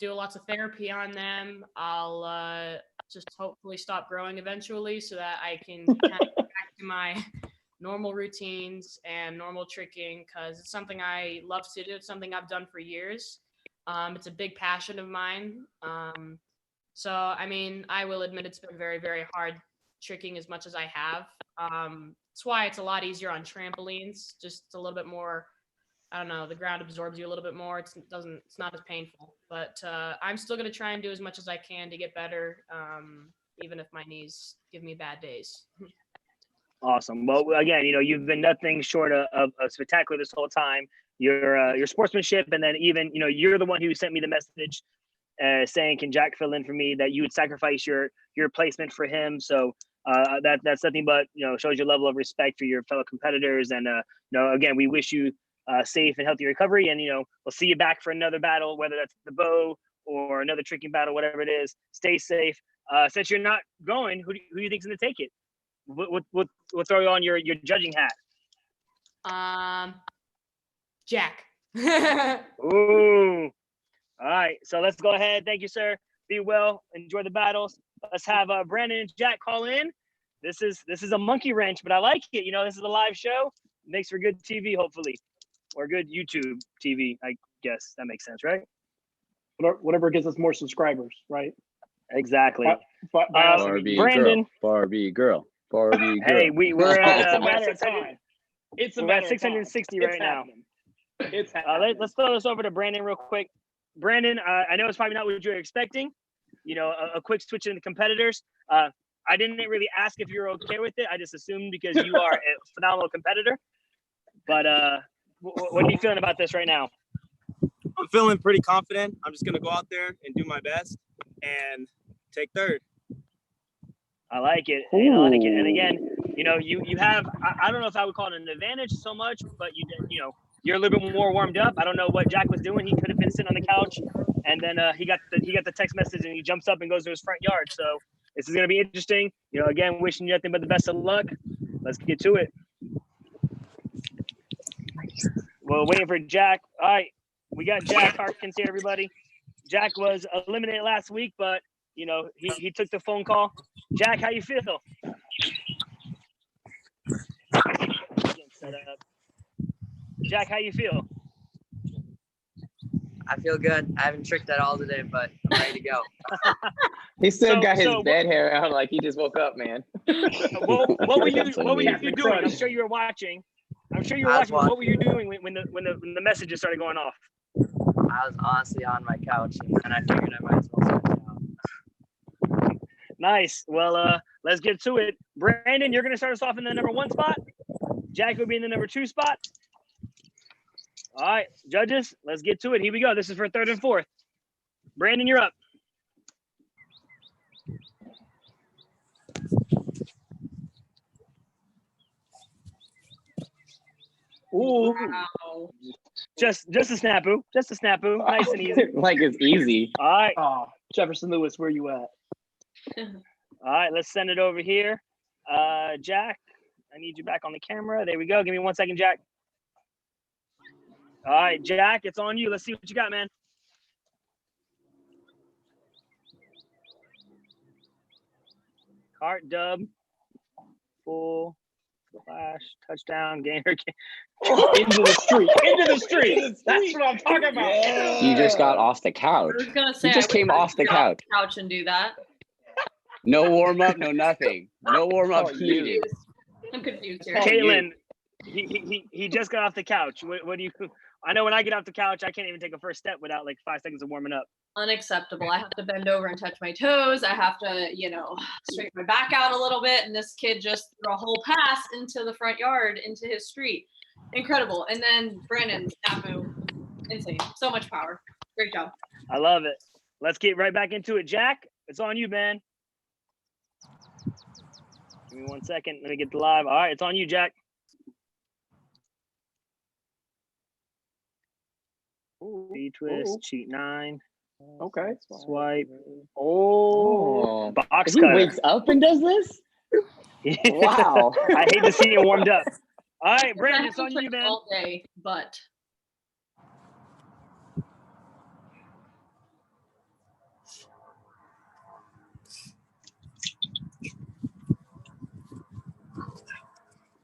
do lots of therapy on them. I'll just hopefully stop growing eventually so that I can kind of get back to my normal routines and normal tricking, because it's something I love to do. It's something I've done for years. It's a big passion of mine. So, I will admit it's been very, very hard tricking as much as I have. That's why it's a lot easier on trampolines. Just a little bit more, I don't know, the ground absorbs you a little bit more. It's not as painful, but I'm still going to try and do as much as I can to get better, even if my knees give me bad days. Awesome. Well, again, you've been nothing short of spectacular this whole time. Your sportsmanship, and then even, you're the one who sent me the message saying, can Jack fill in for me, that you would sacrifice your placement for him. So that's nothing but, shows your level of respect for your fellow competitors. And, again, we wish you safe and healthy recovery, and we'll see you back for another battle, whether that's the bow or another tricking battle, whatever it is. Stay safe. Since you're not going, who do you think's gonna take it? We'll throw you on your judging hat. Jack. Ooh. All right, so let's go ahead. Thank you, sir. Be well. Enjoy the battles. Let's have Brandon and Jack call in. This is a monkey wrench, but I like it. This is a live show. It makes for good TV, hopefully, or good YouTube TV. I guess that makes sense, right? Whatever gets us more subscribers, right? Exactly. Brandon, Barbie girl. Hey, we're at it's we're at 660 right now. It's happening. Let's throw this over to Brandon real quick. Brandon, I know it's probably not what you're expecting. A quick switch in the competitors. I didn't really ask if you're okay with it. I just assumed because you are a phenomenal competitor. But what are you feeling about this right now? I'm feeling pretty confident. I'm just gonna go out there and do my best and take third. I like it. I like it. And again, you have, I don't know if I would call it an advantage so much, but you're a little bit more warmed up. I don't know what Jack was doing. He could have been sitting on the couch, and then he got the text message, and he jumps up and goes to his front yard. So this is gonna be interesting. You know, again, wishing you nothing but the best of luck. Let's get to it. Well, waiting for Jack. All right, we got Jack Harkins here, everybody. Jack was eliminated last week, but you know he took the phone call. Jack, how you feel? Set up. Jack, how you feel? I feel good. I haven't tricked at all today, but I'm ready to go. He still got his bed hair out like he just woke up, man. What were you doing? I'm sure you were watching. What were you doing when the messages started going off? I was honestly on my couch, and I figured I might as well switch out. Nice. Well, let's get to it. Brandon, you're going to start us off in the number 1 spot. Jack will be in the number 2 spot. All right, judges, let's get to it. Here we go. This is for 3rd and 4th. Brandon, you're up. Ooh. Wow. Just a snapu. Just a snapu. Nice and easy. Like it's easy. All right. Oh, Jefferson Lewis, where you at? All right, let's send it over here. Jack, I need you back on the camera. There we go. Give me 1 second, Jack. All right, Jack, it's on you. Let's see what you got, man. Cart, dub, full, flash, touchdown, gainer. Into the street. That's what I'm talking about. You just got off the couch. I was gonna say You just came off the couch. Couch and do that. No warm up, no nothing. No warm up needed. I'm confused here. Caitlin, he just got off the couch. What do you? I know when I get off the couch, I can't even take a first step without like 5 seconds of warming up. Unacceptable. I have to bend over and touch my toes. I have to, straighten my back out a little bit. And this kid just threw a whole pass into the front yard, into his street. Incredible. And then Brandon, snafu. Insane. So much power. Great job. I love it. Let's get right back into it. Jack, it's on you, man. Give me 1 second. Let me get the live. All right, it's on you, Jack. B-twist, cheat 9. Okay. Swipe. Oh. Box he cutter. wakes up and does this? Wow. I hate to see it warmed up. All right, Brandon, it's on you, man. All day, but.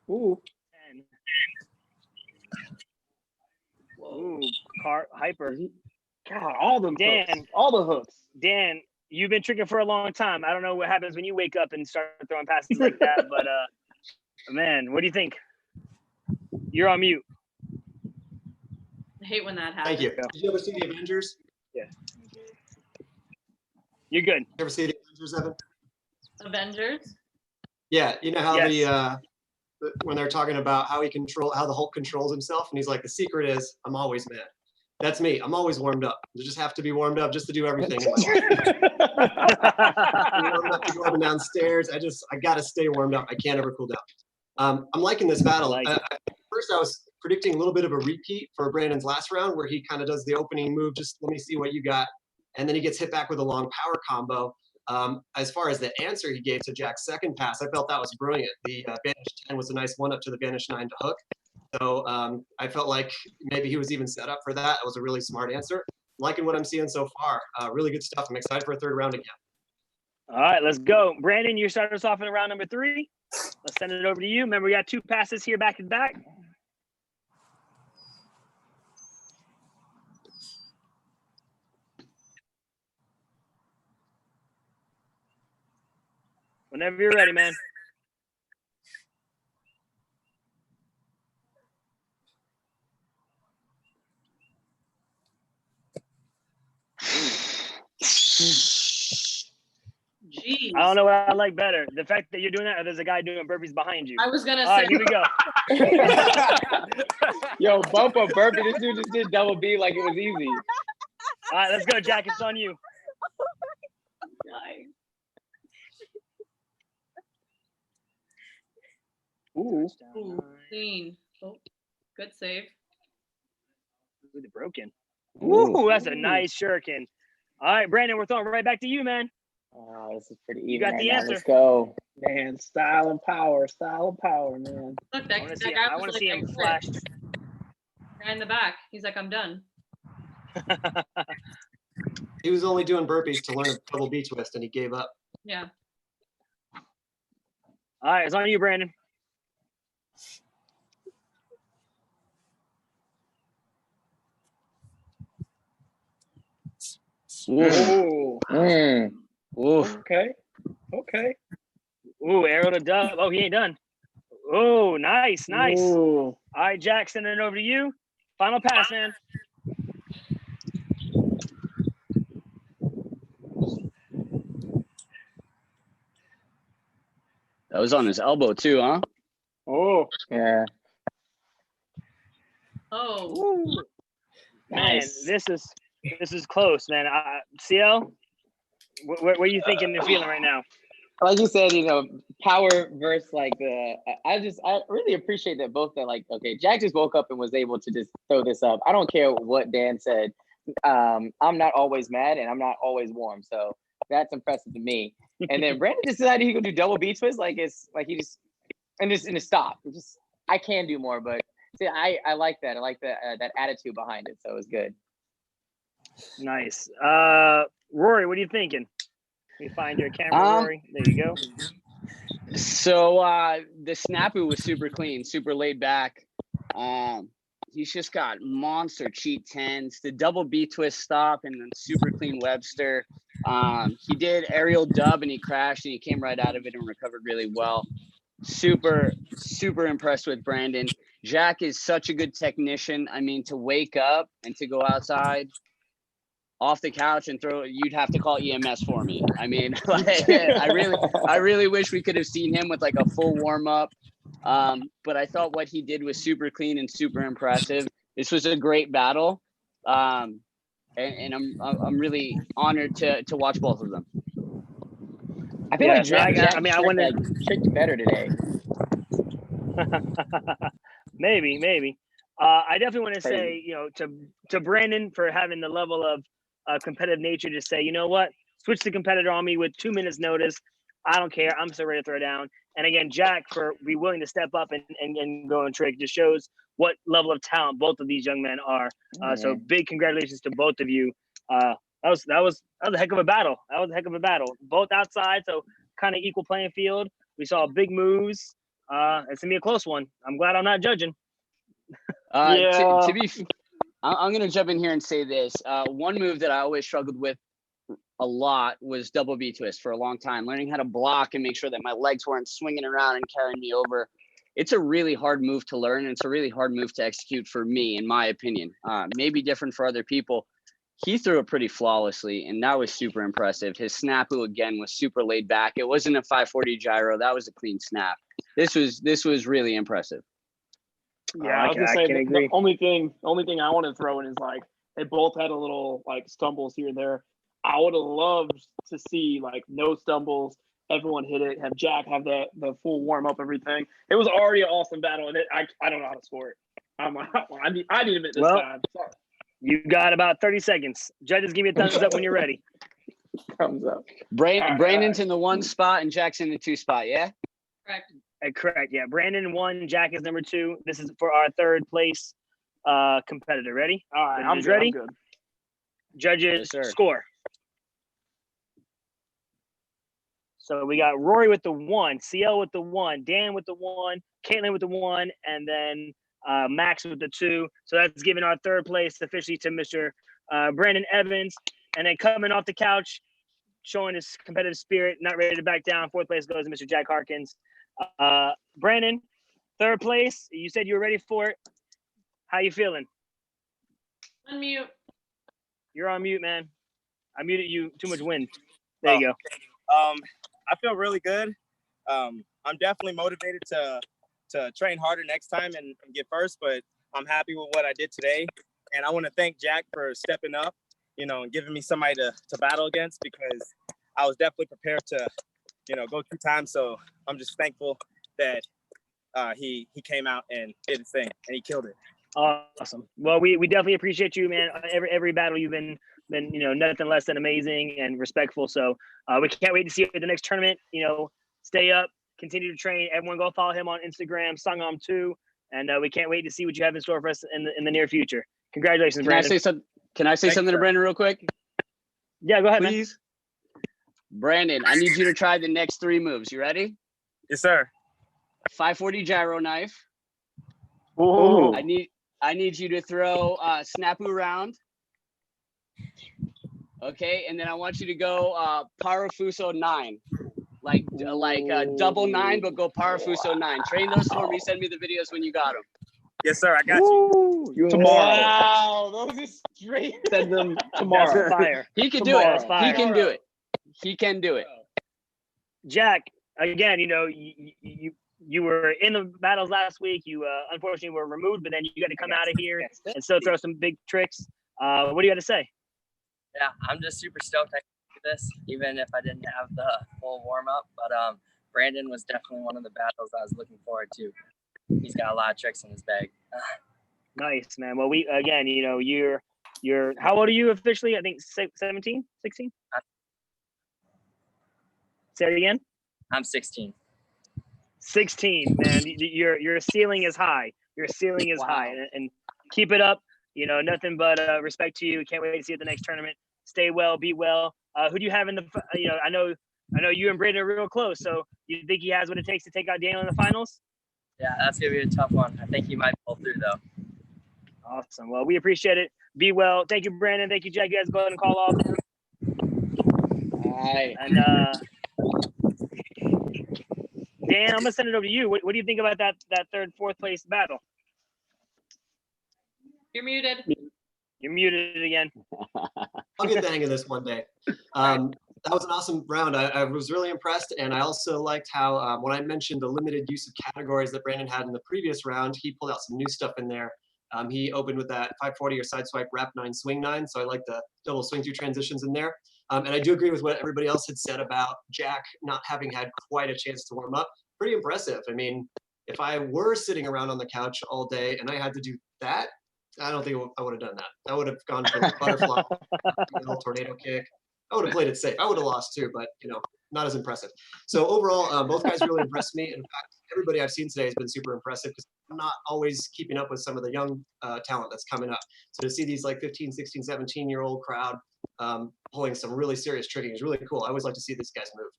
Ooh. 10. Ooh, cart hyper. God, all them Dan, hooks. All the hooks. Dan, you've been tricking for a long time. I don't know what happens when you wake up and start throwing passes like that, but man, what do you think? You're on mute. I hate when that happens. Thank you. Did you ever see the Avengers? Yeah. You're good. You ever see the Avengers, Evan? Avengers? Yeah, you know how Yes. when they're talking about how the Hulk controls himself, and he's like, the secret is I'm always mad. That's me. I'm always warmed up. You just have to be warmed up just to do everything in my life. Warmed up to go up and down stairs. I gotta stay warmed up. I can't ever cool down. I'm liking this battle. First, I was predicting a little bit of a repeat for Brandon's last round, where he kind of does the opening move. Just let me see what you got, and then he gets hit back with a long power combo. As far as the answer he gave to Jack's second pass, I felt that was brilliant. The Vanish 10 was a nice one up to the Vanish 9 to hook. So I felt like maybe he was even set up for that. It was a really smart answer. Liking what I'm seeing so far. Really good stuff. I'm excited for a third round again. All right, let's go. Brandon, you start us off in round number 3. Let's send it over to you. Remember, we got 2 passes here back to back. Whenever you're ready, man. Jeez. I don't know what I like better. The fact that you're doing that or there's a guy doing burpees behind you. I was going to All say. right, here we go. Yo, bump a burpee. This dude just did double B like it was easy. All right, let's go, Jack. It's on you. Ooh. Ooh, clean. Oh, good save. Completely broken. Ooh, that's a nice shuriken. All right, Brandon, we're throwing right back to you, man. Oh, this is pretty You even got right the now. answer. Let's go. Man, style and power, man. Look, I want to see. I want to see him flash. Guy in the back. He's like, I'm done. He was only doing burpees to learn a double B twist, and he gave up. Yeah. All right, it's on you, Brandon. Ooh. Okay. Ooh, arrow to dub. Oh, he ain't done. Oh, nice. Ooh. All right, Jack, sending it over to you. Final pass, man. That was on his elbow too, huh? Oh. Yeah. Oh. Ooh. Man, Nice. this is close, man. CL, what are you thinking and feeling right now? Like you said, power versus like I really appreciate that both that like, okay, Jack just woke up and was able to just throw this up. I don't care what Dan said. I'm not always mad and I'm not always warm. So that's impressive to me. And then Brandon just decided he could do double B twist. Like it's like he just and a stop. I can do more, but see, I like that. I like that attitude behind it. So it was good. Nice. Rory, what are you thinking? Let me find your camera, Rory. There you go. So the snafu was super clean, super laid back. He's just got monster cheat 10s, the double B twist stop, and then super clean Webster. He did aerial dub and he crashed and he came right out of it and recovered really well. Super impressed with Brandon. Jack is such a good technician. I mean, to wake up and to go outside off the couch and throw, you'd have to call EMS for me. I mean, like, I really wish we could have seen him with like a full warm up. But I thought what he did was super clean and super impressive. This was a great battle. And I'm really honored to watch both of them. I feel like Jack I wanted tricked better today. maybe. I definitely want to say, to Brandon for having the level of competitive nature to say, you know what, switch the competitor on me with 2 minutes notice. I don't care. I'm so ready to throw down. And again, Jack for be willing to step up and go and trick just shows what level of talent both of these young men are. So big congratulations to both of you. That was a heck of a battle. Both outside, so kind of equal playing field. We saw big moves. It's gonna be a close one. I'm glad I'm not judging. I'm gonna jump in here and say this. One move that I always struggled with a lot was double B twist for a long time. Learning how to block and make sure that my legs weren't swinging around and carrying me over. It's a really hard move to learn, and it's a really hard move to execute for me, in my opinion. Maybe different for other people. He threw it pretty flawlessly, and that was super impressive. His snafu again was super laid back. It wasn't a 540 gyro. That was a clean snap. This was really impressive. Yeah, I was gonna say the only thing I want to throw in is like they both had a little like stumbles here and there. I would have loved to see like no stumbles, everyone hit it, have Jack have the full warm up, everything. It was already an awesome battle, and I don't know how to score it. I need a bit this time. Sorry. You got about 30 seconds. Judges, give me a thumbs up when you're ready. Thumbs up. Brandon's in the 1 spot and Jack's in the 2 spot. Yeah. Correct. Correct. Yeah. Brandon 1, Jack is number 2. This is for our 3rd place competitor. Ready? All right. I'm ready. I'm good. Judges, yes, score. So we got Rory with the 1, CL with the 1, Dan with the 1, Caitlin with the 1, and then Max with the 2. So that's giving our 3rd place officially to Mr. Brandon Evans. And then coming off the couch, showing his competitive spirit, not ready to back down. 4th place goes to Mr. Jack Harkins. Brandon, 3rd place. You said you were ready for it. How you feeling? Unmute. You're on mute, man. I muted you. Too much wind. There you go. I feel really good. I'm definitely motivated to train harder next time and get first, but I'm happy with what I did today. And I want to thank Jack for stepping up, and giving me somebody to battle against, because I was definitely prepared to, go 2 times. So I'm just thankful that he came out and did his thing and he killed it. Awesome. Well, we definitely appreciate you, man. Every battle you've been nothing less than amazing and respectful. So we can't wait to see you at the next tournament. Stay up, continue to train. Everyone go follow him on Instagram, Sungam too. And we can't wait to see what you have in store for us in the near future. Congratulations, Brandon. Can I say something to Brandon real quick? Yeah, go ahead, please. Man. Brandon, I need you to try the next 3 moves. You ready? Yes, sir. 540 gyro knife. Ooh. I need you to throw snapu round. Okay, and then I want you to go parafuso 9. Like double 9, but go parafuso 9. Train those for me. Send me the videos when you got them. Yes, sir. I got you. Tomorrow. Wow, those are straight. Send them tomorrow. That's fire. He can Tomorrow. do it. He can do it. He can do it. Jack, again, you were in the battles last week. You unfortunately were removed, but then you got to come out of here and still throw some big tricks. What do you got to say? Yeah, I'm just super stoked I could do this, even if I didn't have the full warm up. But Brandon was definitely one of the battles I was looking forward to. He's got a lot of tricks in his bag. Nice, man. Well, you're how old are you officially? I think 17, 16? Say it again. I'm 16. 16, man. Your ceiling is high. Your ceiling is high, and keep it up. Nothing but respect to you. Can't wait to see you at the next tournament. Stay well, be well. Who do you have in the? I know you and Braden are real close. So you think he has what it takes to take out Daniel in the finals? Yeah, that's gonna be a tough one. I think he might pull through though. Awesome. Well, we appreciate it. Be well. Thank you, Brandon. Thank you, Jack. You guys go ahead and call off. All right. And Dan, I'm gonna send it over to you. What do you think about that 3rd, 4th place battle? You're muted. You're muted again. I'll get the hang of this one day. That was an awesome round. I was really impressed, and I also liked how when I mentioned the limited use of categories that Brandon had in the previous round, he pulled out some new stuff in there. He opened with that 540 or side swipe, wrap 9, swing 9. So I like the double swing through transitions in there. And I do agree with what everybody else had said about Jack not having had quite a chance to warm up. Pretty impressive. I mean, if I were sitting around on the couch all day and I had to do that, I don't think I would have done that. I would have gone for a butterfly, tornado kick. I would have played it safe. I would have lost too, but not as impressive. So overall, both guys really impressed me. In fact, everybody I've seen today has been super impressive because I'm not always keeping up with some of the young talent that's coming up. So to see these like 15, 16, 17-year-old crowd pulling some really serious tricking is really cool. I always like to see these guys move.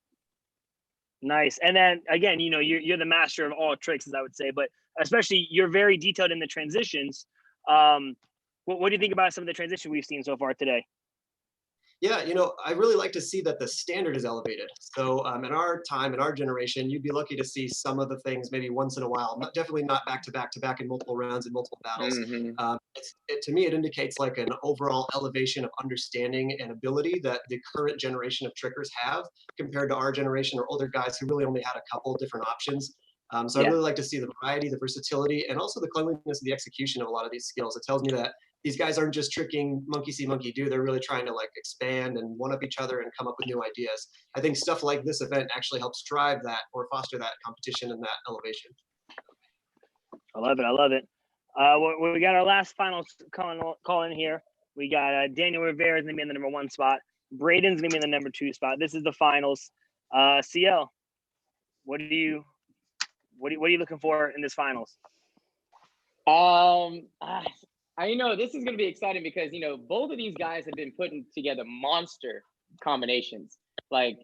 Nice. And then again, you're the master of all tricks, as I would say, but especially you're very detailed in the transitions. What do you think about some of the transitions we've seen so far today? Yeah, I really like to see that the standard is elevated. So in our time, in our generation, you'd be lucky to see some of the things maybe once in a while, definitely not back to back in multiple rounds and multiple battles. Mm-hmm. To me, it indicates like an overall elevation of understanding and ability that the current generation of trickers have compared to our generation or older guys who really only had a couple different options. So I really like to see the variety, the versatility, and also the cleanliness of the execution of a lot of these skills. It tells me that these guys aren't just tricking monkey see, monkey do. They're really trying to like expand and one up each other and come up with new ideas. I think stuff like this event actually helps drive that or foster that competition and that elevation. I love it. I love it. We got our last final call in here. We got Daniel Rivera is going to be in the number 1 spot. Braden's going to be in the number 2 spot. This is the finals. CL, what are you looking for in this finals? This is going to be exciting because, both of these guys have been putting together monster combinations. Like,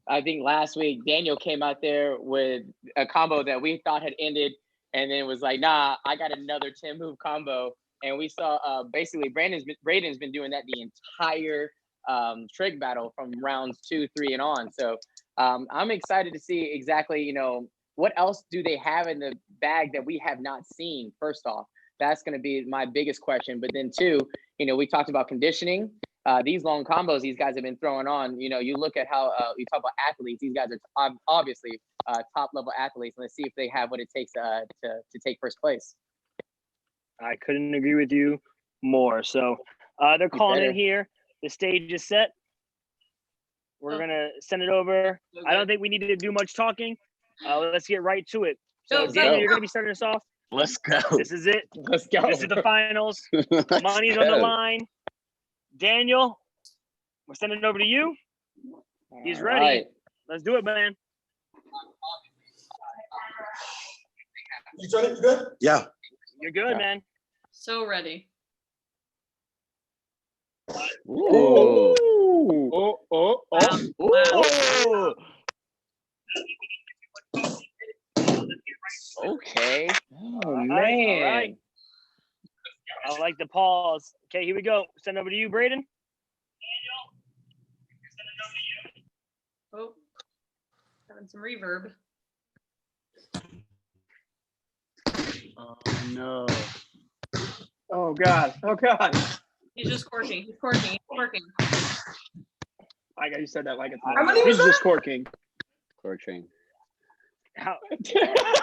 I think last week, Daniel came out there with a combo that we thought had ended and then was like, nah, I got another 10-move combo. And we saw basically Braden's been doing that the entire trick battle from rounds 2, 3, and on. So I'm excited to see exactly, what else do they have in the bag that we have not seen, first off. That's going to be my biggest question. But then 2, we talked about conditioning. These long combos these guys have been throwing on, you look at how you talk about athletes. These guys are obviously top level athletes. Let's see if they have what it takes to take first place. I couldn't agree with you more. So they're calling in here. The stage is set. We're going to send it over. I don't think we need to do much talking. Let's get right to it. So Daniel, you're going to be starting us off. Let's go. This is it. Let's go. This is the finals. Let's Money's on the go. line. Daniel, we're sending it over to you. He's All ready. right. Let's do it, man. You trying to be good? Yeah. You're good, man. So ready. Ooh. Oh, oh, Wow. oh. Ooh. Okay. Oh All man. right. I like the pause. Okay, here we go. Send over to you, Braden. Oh, having some reverb. Oh no. Oh God. Oh God. He's just corking. He's corking. He's corking. I got you said that like it's How many He's was just corking. Cork train. How,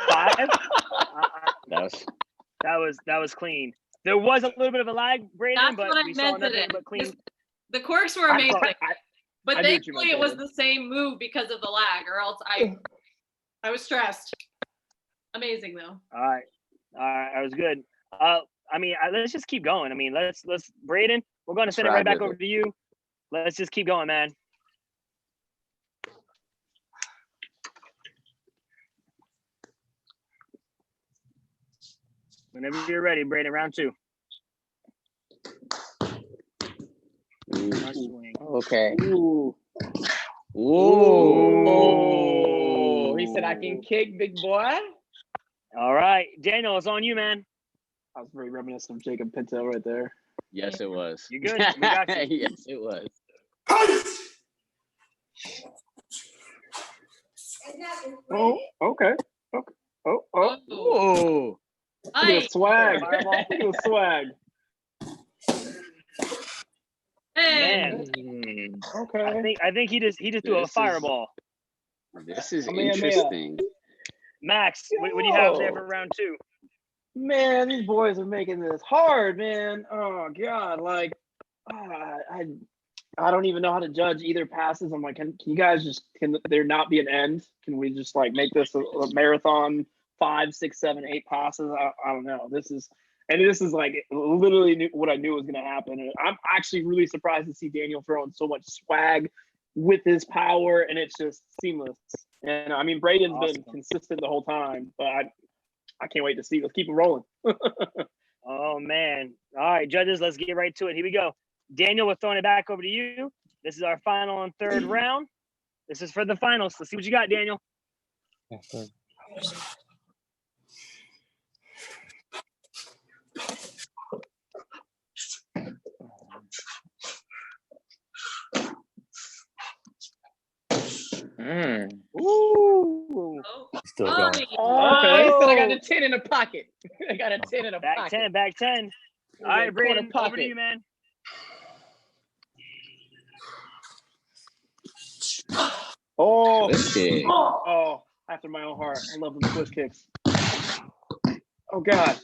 5? That was clean. There was a little bit of a lag, Braden, That's but what I we saw meant nothing today. but clean. The corks were I amazing. thought- But I knew what you thankfully meant, it was Braden. the same move because of the lag, or else I was stressed. Amazing though. All right, that was good. Let's just keep going. I mean, let's Braden, we're going to send it right back over to you. Let's just keep going, man. Whenever you're ready, Braden, round 2. Okay. Ooh. Ooh. He said I can kick, big boy. All right, Daniel, it's on you, man. I was very reminiscent of Jacob Pinto right there. Yes, it was. You good? We got you. Yes, it was. Oh, okay. Okay. Oh, oh. Ooh. Look at the swag. Look at the swag. Hey. Man, Okay. I think he just threw a This is- fireball. This is Kamehameha. interesting. Max, what do you have there for round 2? Man, these boys are making this hard, man. Oh God, like I don't even know how to judge either passes. I'm like, can you guys can there not be an end? Can we just like make this a marathon, 5, 6, 7, 8 passes? I don't know. This is like literally what I knew was going to happen. And I'm actually really surprised to see Daniel throwing so much swag with his power, and it's just seamless. And I mean, Braden's been consistent the whole time, but I can't wait to see. Let's keep it rolling. Oh man! All right, judges, let's get right to it. Here we go. Daniel, we're throwing it back over to you. This is our final and third round. This is for the finals. Let's see what you got, Daniel. Ooh. Still Oh, going. yeah. Oh, he said I got a 10 in the pocket. I got a 10 in the Back pocket. 10, back 10. All right, Braden, over to you, man. Oh, Twist kick. oh, after my own heart. I love them twist kicks. Oh God.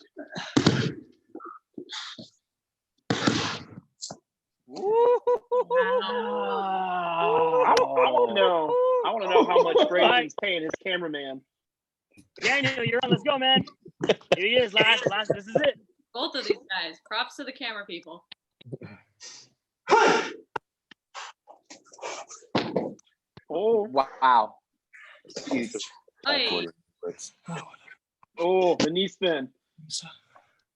I want to know how much Braden's paying his cameraman. Daniel, you're on. Let's go, man. Here he is. Last. This is it. Both of these guys. Props to the camera people. Oh, Wow. Huge. Hey. oh, the knee spin.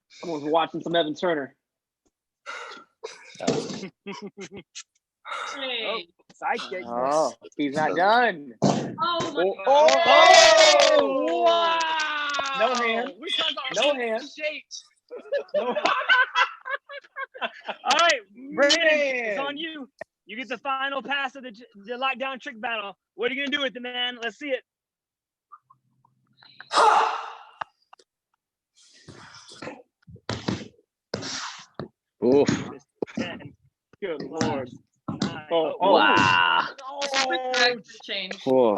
Someone's watching some Evan Turner. Hey. Sidekick. Oh, he's not done. Oh, my Oh, wow. No hand. No hand. No. All right, Braden, it's Man. on you. You get the final pass of the lockdown trick battle. What are you gonna do with it, man? Let's see it. Oof. 10, Good Lord. 9. Oh, Wow. Quick direction change. Oh,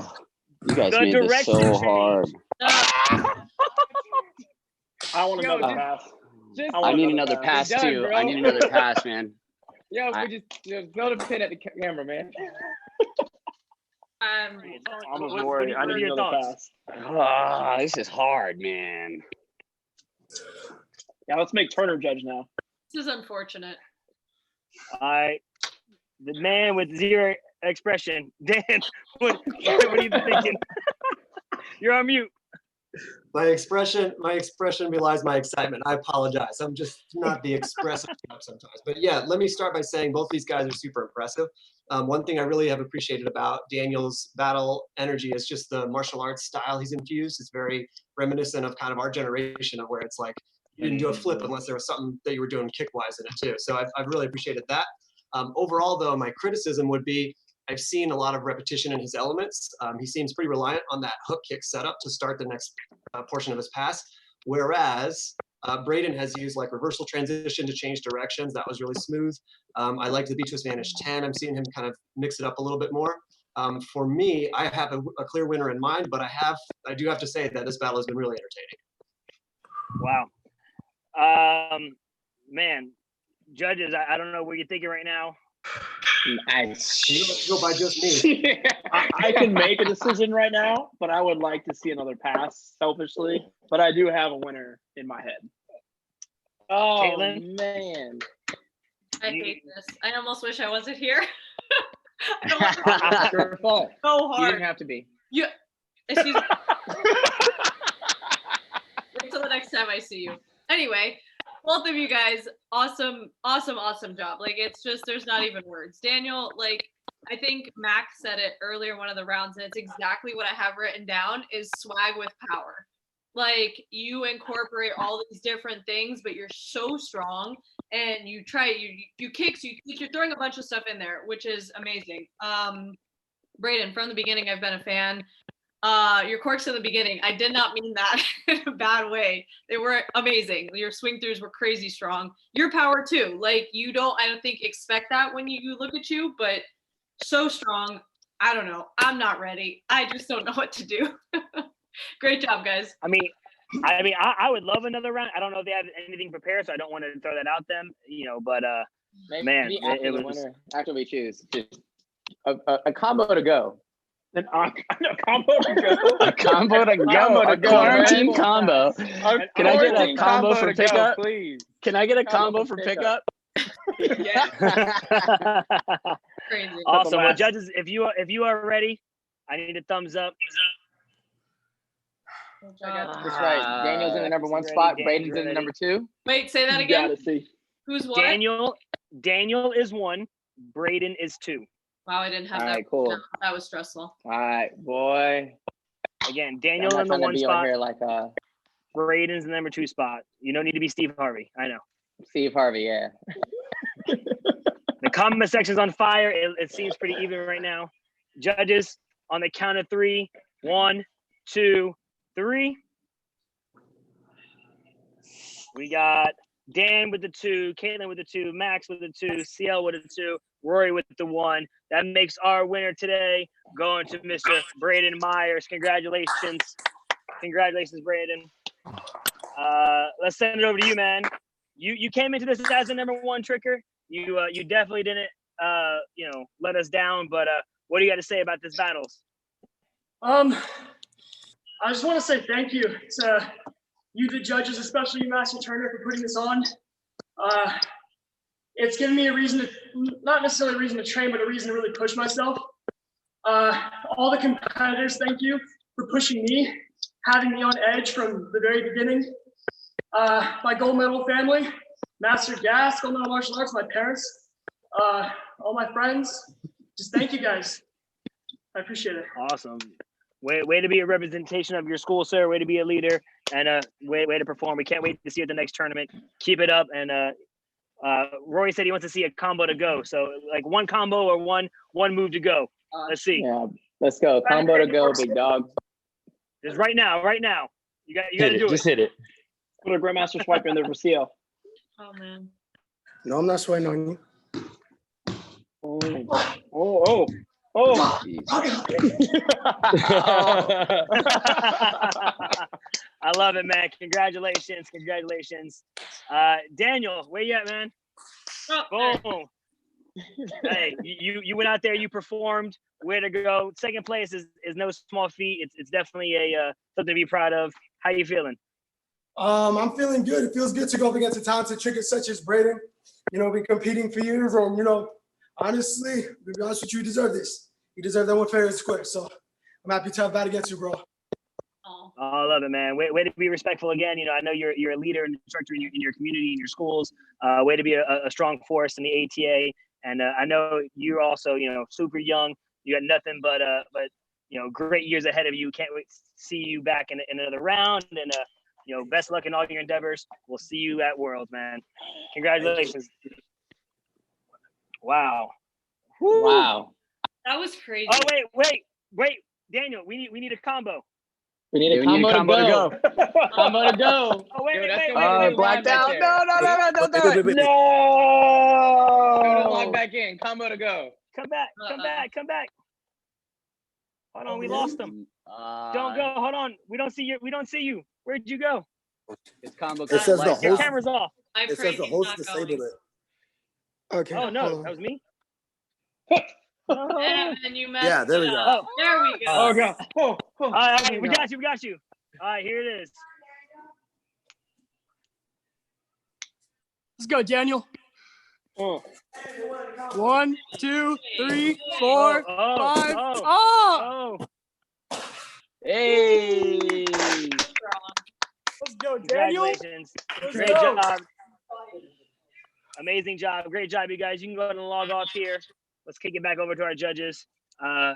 you guys The made this direction so change. hard. I want Yo, another just- pass. Just, I need another pass You're done, too. bro. I need another pass, man. yo, we just throw the pin at the camera, man. I'm what worried. I are need your another thoughts? pass. Ah, this is hard, man. Yeah, let's make Turner judge now. This is unfortunate. The man with zero expression, Dan. What are you thinking? You're on mute. My expression belies my excitement. I apologize. I'm just not the expressive type sometimes. But yeah, let me start by saying both these guys are super impressive. One thing I really have appreciated about Daniel's battle energy is just the martial arts style he's infused. It's very reminiscent of kind of our generation, of where it's like you didn't do a flip unless there was something that you were doing kick-wise in it too. So I've really appreciated that. Overall, though, my criticism would be I've seen a lot of repetition in his elements. He seems pretty reliant on that hook kick setup to start the next portion of his pass, whereas Braden has used like reversal transition to change directions. That was really smooth. I liked the B-twist vanish 10. I'm seeing him kind of mix it up a little bit more. For me, I have a clear winner in mind, but I do have to say that this battle has been really entertaining. Wow. Man, judges, I don't know what you're thinking right now. Go by just me. I can make a decision right now, but I would like to see another pass selfishly. But I do have a winner in my head. Oh, Caitlin? man. I hate this. I almost wish I wasn't here. It's your fault. So hard. You didn't have to be. Excuse me. Wait till the next time I see you. Anyway, both of you guys, awesome job. Like, it's just, there's not even words. Daniel, like, I think Max said it earlier in one of the rounds, and it's exactly what I have written down is swag with power. Like, you incorporate all these different things, but you're so strong, and you kicks, you're throwing a bunch of stuff in there, which is amazing. Braden, from the beginning, I've been a fan. Your corks in the beginning, I did not mean that in a bad way. They were amazing. Your swing throughs were crazy strong. Your power too. Like, I don't think expect that when you look at you, but so strong. I don't know. I'm not ready. I just don't know what to do. Great job, guys. I mean, I would love another round. I don't know if they have anything prepared, so I don't want to throw that out them, but Maybe man, after it the was winner, after we choose, just a combo to go. A combo to go. A combo to go. A quarantine combo. Can I get a combo for pickup? Please. Can I get a combo for pickup? Yeah. Crazy. Awesome. Well, judges, if you are ready, I need a thumbs up. I got this right. Daniel's in the number 1 spot. Braden's in the number 2. Wait, say that again. Gotta see. Who's what? Daniel is 1. Braden is 2. Wow, I didn't have All that. right, cool. No, that was stressful. All right, boy. Again, Daniel I'm in the not trying to 1 be spot. on here like Braden's in the number 2 spot. You don't need to be Steve Harvey. I know. Steve Harvey, yeah. The comment section's on fire. It seems pretty even right now. Judges, on the count of 3. 1, 2, 3. We got Dan with the 2, Caitlin with the 2, Max with the 2, CL with the 2, Rory with the 1. That makes our winner today going to Mr. Braden Myers. Congratulations. Congratulations, Braden. Let's send it over to you, man. You came into this as the number 1 tricker. You definitely didn't let us down, but what do you got to say about this battles? I just want to say thank you to you, the judges, especially you, Master Turner, for putting this on. It's given me a reason to, not necessarily a reason to train, but a reason to really push myself. All the competitors, thank you for pushing me, having me on edge from the very beginning. My gold medal family, Master Gas, gold medal martial arts, my parents, all my friends, just thank you guys. I appreciate it. Awesome. Way to be a representation of your school, sir. Way to be a leader, and way to perform. We can't wait to see you at the next tournament. Keep it up. And Rory said he wants to see a combo to go. So like 1 combo or one move to go. Let's see. Yeah, let's go. Combo to go, big dog. Just right now. You got to do it. Just hit it. Put a Grandmaster Swiper in there for CL. Oh man. No, I'm not sweating on you. Oh. I love it, man. Congratulations. Daniel, where you at, man? Boom. Hey, you went out there, you performed. Way to go. Second place is no small feat. It's definitely a something to be proud of. How you feeling? I'm feeling good. It feels good to go up against a talented tricker such as Braden. You know, been competing for years, and you know, honestly, to be honest with you, you deserve this. You deserve that one fair and square. So I'm happy to have battle against you, bro. Oh, I love it, man. Way to be respectful again. You know, I know you're a leader and instructor in your community, in your schools. Way to be a strong force in the ATA. And I know you're also, you know, super young. You got nothing but you know, great years ahead of you. Can't wait to see you back in another round. And you know, best luck in all your endeavors. We'll see you at Worlds, man. Congratulations. Wow. Woo. Wow. That was crazy. Oh wait, Daniel. We need a combo. We need a combo to go. Combo to go. Oh wait, Yo, wait. Blacked out. No, don't do it. No. Go to log back in. Combo to go. Come back. Hold on, we lost him. Don't go. Hold on. We don't see you. Where'd you go? His combo. It says the Your host. camera's off. It says the host disabled it. Okay. Oh no, that was me. Evan, you messed Yeah, there we it go. up. There we go. Oh god. All right, we got you. All right, here it is. Let's go, Daniel. Oh. 1, 2, 3, 4, 5. Oh! Hey! Let's go, Daniel. Congratulations. Great job. Amazing job. Great job, you guys. You can go ahead and log off here. Let's kick it back over to our judges.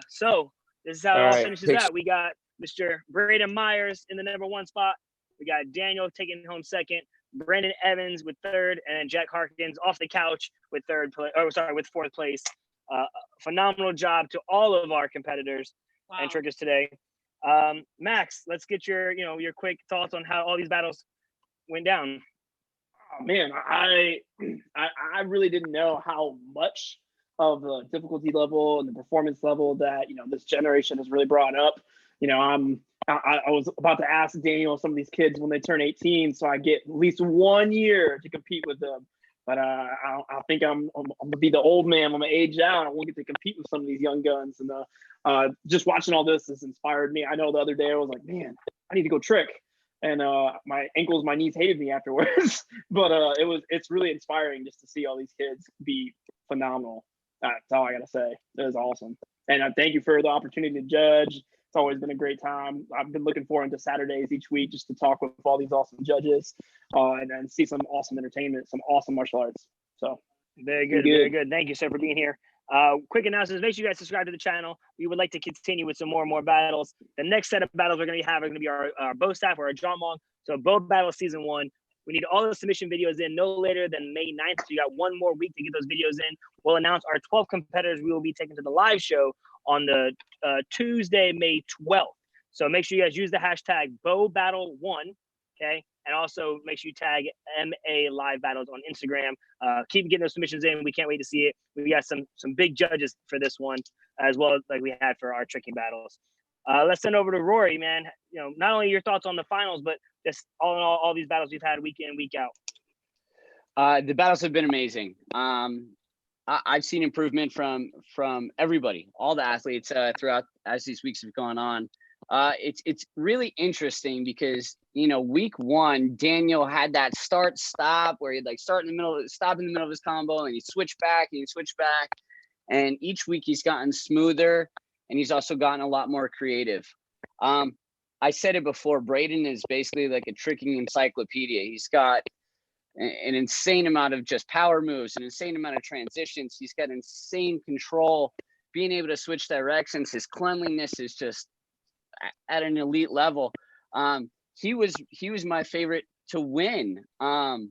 So this is how it all finishes out. We got Mr. Braden Myers in the #1 spot. We got Daniel taking home second. Brandon Evans with third, and then Jack Harkins off the couch with with fourth place. Phenomenal job to all of our competitors and trickers today. Max, let's get your quick thoughts on how all these battles went down. Oh, man, I really didn't know how much of the difficulty level and the performance level that this generation has really brought up. I was about to ask Daniel some of these kids when they turn 18, so I get at least 1 year to compete with them. But I think I'm gonna be the old man. I'm gonna age out. I won't get to compete with some of these young guns. And just watching all this has inspired me. I know the other day I was like, man, I need to go trick. And my ankles, my knees hated me afterwards. But it's really inspiring just to see all these kids be phenomenal. That's all I gotta say. It was awesome. And thank you for the opportunity to judge. It's always been a great time. I've been looking forward to Saturdays each week just to talk with all these awesome judges and see some awesome entertainment, some awesome martial arts. So very good, very good. Thank you, sir, for being here. Quick announcements. Make sure you guys subscribe to the channel. We would like to continue with some more and more battles. The next set of battles we're going to have are going to be our bow staff or our Jomong. So bow battle season 1. We need all the submission videos in no later than May 9th. So you got 1 more week to get those videos in. We'll announce our 12 competitors we will be taking to the live show on the Tuesday, May 12th. So make sure you guys use the hashtag BowBattle1, okay? And also make sure you tag MA Live Battles on Instagram. Keep getting those submissions in. We can't wait to see it. We got some big judges for this one, as well as like we had for our tricking battles. Let's send over to Rory, man. Not only your thoughts on the finals, but just all in all these battles we've had week in, week out. The battles have been amazing. I've seen improvement from everybody, all the athletes throughout as these weeks have gone on. It's really interesting because week 1, Daniel had that stop where he'd like stop in the middle of his combo, and he'd switch back, and each week he's gotten smoother, and he's also gotten a lot more creative. I said it before, Braden is basically like a tricking encyclopedia. He's got an insane amount of just power moves, an insane amount of transitions. He's got insane control, being able to switch directions. His cleanliness is just at an elite level. He was my favorite to win. And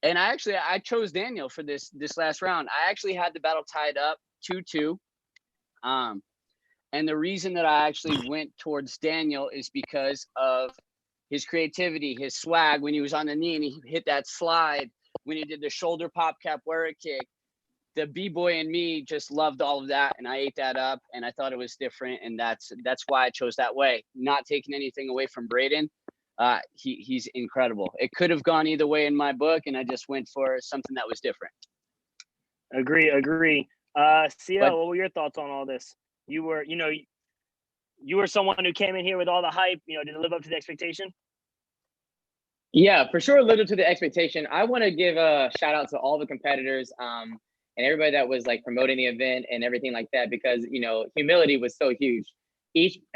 I chose Daniel for this last round. I actually had the battle tied up 2-2. And the reason that I actually went towards Daniel is because of his creativity, his swag when he was on the knee and he hit that slide, when he did the shoulder pop capoeira kick. The B-boy in me just loved all of that, and I ate that up, and I thought it was different, and that's why I chose that way. Not taking anything away from Braden. He's incredible. It could have gone either way in my book, and I just went for something that was different. Agree. CL, what were your thoughts on all this? You were someone who came in here with all the hype. Did it live up to the expectation? Yeah, for sure, lived up to the expectation. I want to give a shout out to all the competitors and everybody that was like promoting the event and everything like that, because you know, humility was so huge.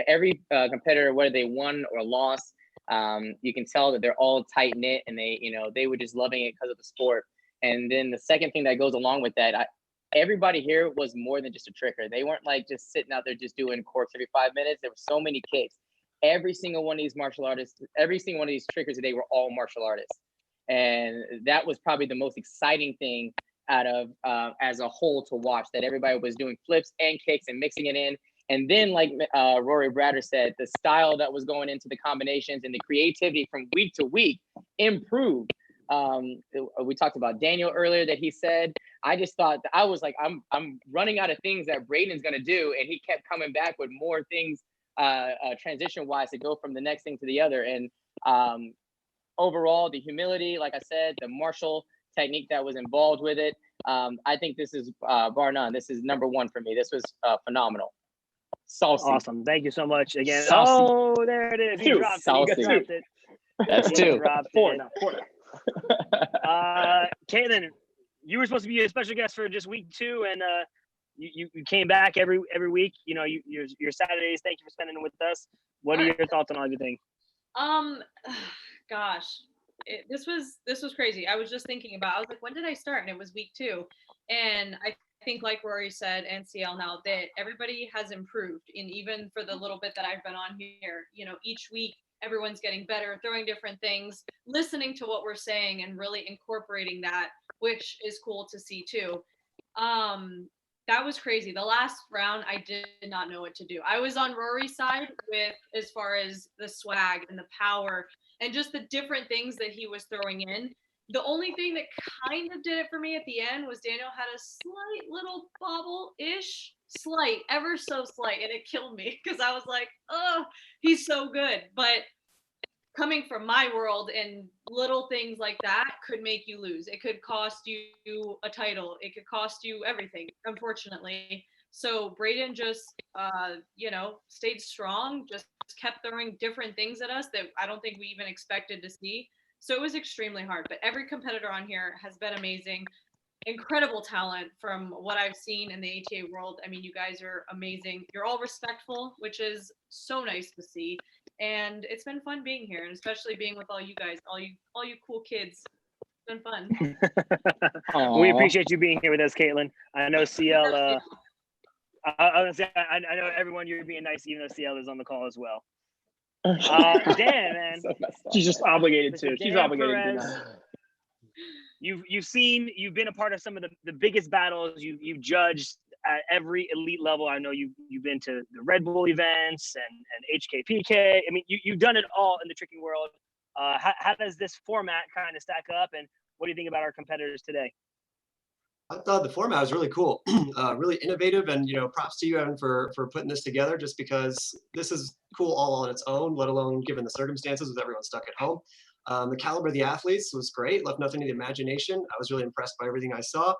Every competitor, whether they won or lost, you can tell that they're all tight knit and they were just loving it because of the sport. And then the second thing that goes along with that, everybody here was more than just a tricker. They weren't like just sitting out there just doing corks every 5 minutes. There were so many kicks. Every single one of these martial artists, every single one of these trickers today were all martial artists. And that was probably the most exciting thing out of as a whole to watch, that everybody was doing flips and kicks and mixing it in. And then like Rory Brader said, the style that was going into the combinations and the creativity from week to week improved. We talked about Daniel earlier that he said, I just thought that I was like, I'm running out of things that Braden's gonna do. And he kept coming back with more things transition wise to go from the next thing to the other. And overall, the humility, like I said, the martial technique that was involved with it, I think this is bar none. This is number one for me. This was phenomenal. Saucy. Awesome. Thank you so much again. Saucy. Oh, there it is. He dropped Saucy. it. That's two. Four. Caitlin, you were supposed to be a special guest for just week 2, and you came back every week. You know, your Saturdays. Thank you for spending it with us. What are your thoughts on everything? Gosh, this was crazy. I was just thinking about. I was like, when did I start? And it was week 2, and I think, like Rory said, and CL now, that everybody has improved. And even for the little bit that I've been on here, you know, each week everyone's getting better, throwing different things, listening to what we're saying, and really incorporating that, which is cool to see too. That was crazy. The last round, I did not know what to do. I was on Rory's side with as far as the swag and the power and just the different things that he was throwing in. The only thing that kind of did it for me at the end was Daniel had a slight little bobble-ish, slight, ever so slight, and it killed me because I was like, oh, he's so good. But coming from my world, and little things like that could make you lose. It could cost you a title. It could cost you everything, unfortunately. So Braden just, stayed strong, just kept throwing different things at us that I don't think we even expected to see. So it was extremely hard, but every competitor on here has been amazing. Incredible talent from what I've seen in the ATA world. I mean, you guys are amazing. You're all respectful, which is so nice to see. And it's been fun being here, and especially being with all you guys, all you cool kids. It's been fun. We appreciate you being here with us, Caitlin. I know CL. I know everyone, you're being nice, even though CL is on the call as well. Dan, man, she's just obligated to. She's obligated to. You've been a part of some of the biggest battles. You've judged at every elite level. I know you've been to the Red Bull events and HKPK. I mean, you've done it all in the tricking world. How does this format kind of stack up, and what do you think about our competitors today? I thought the format was really cool, really innovative, and props to you, Evan, for putting this together. Just because this is cool all on its own, let alone given the circumstances with everyone stuck at home. The caliber of the athletes was great, left nothing to the imagination. I was really impressed by everything I saw.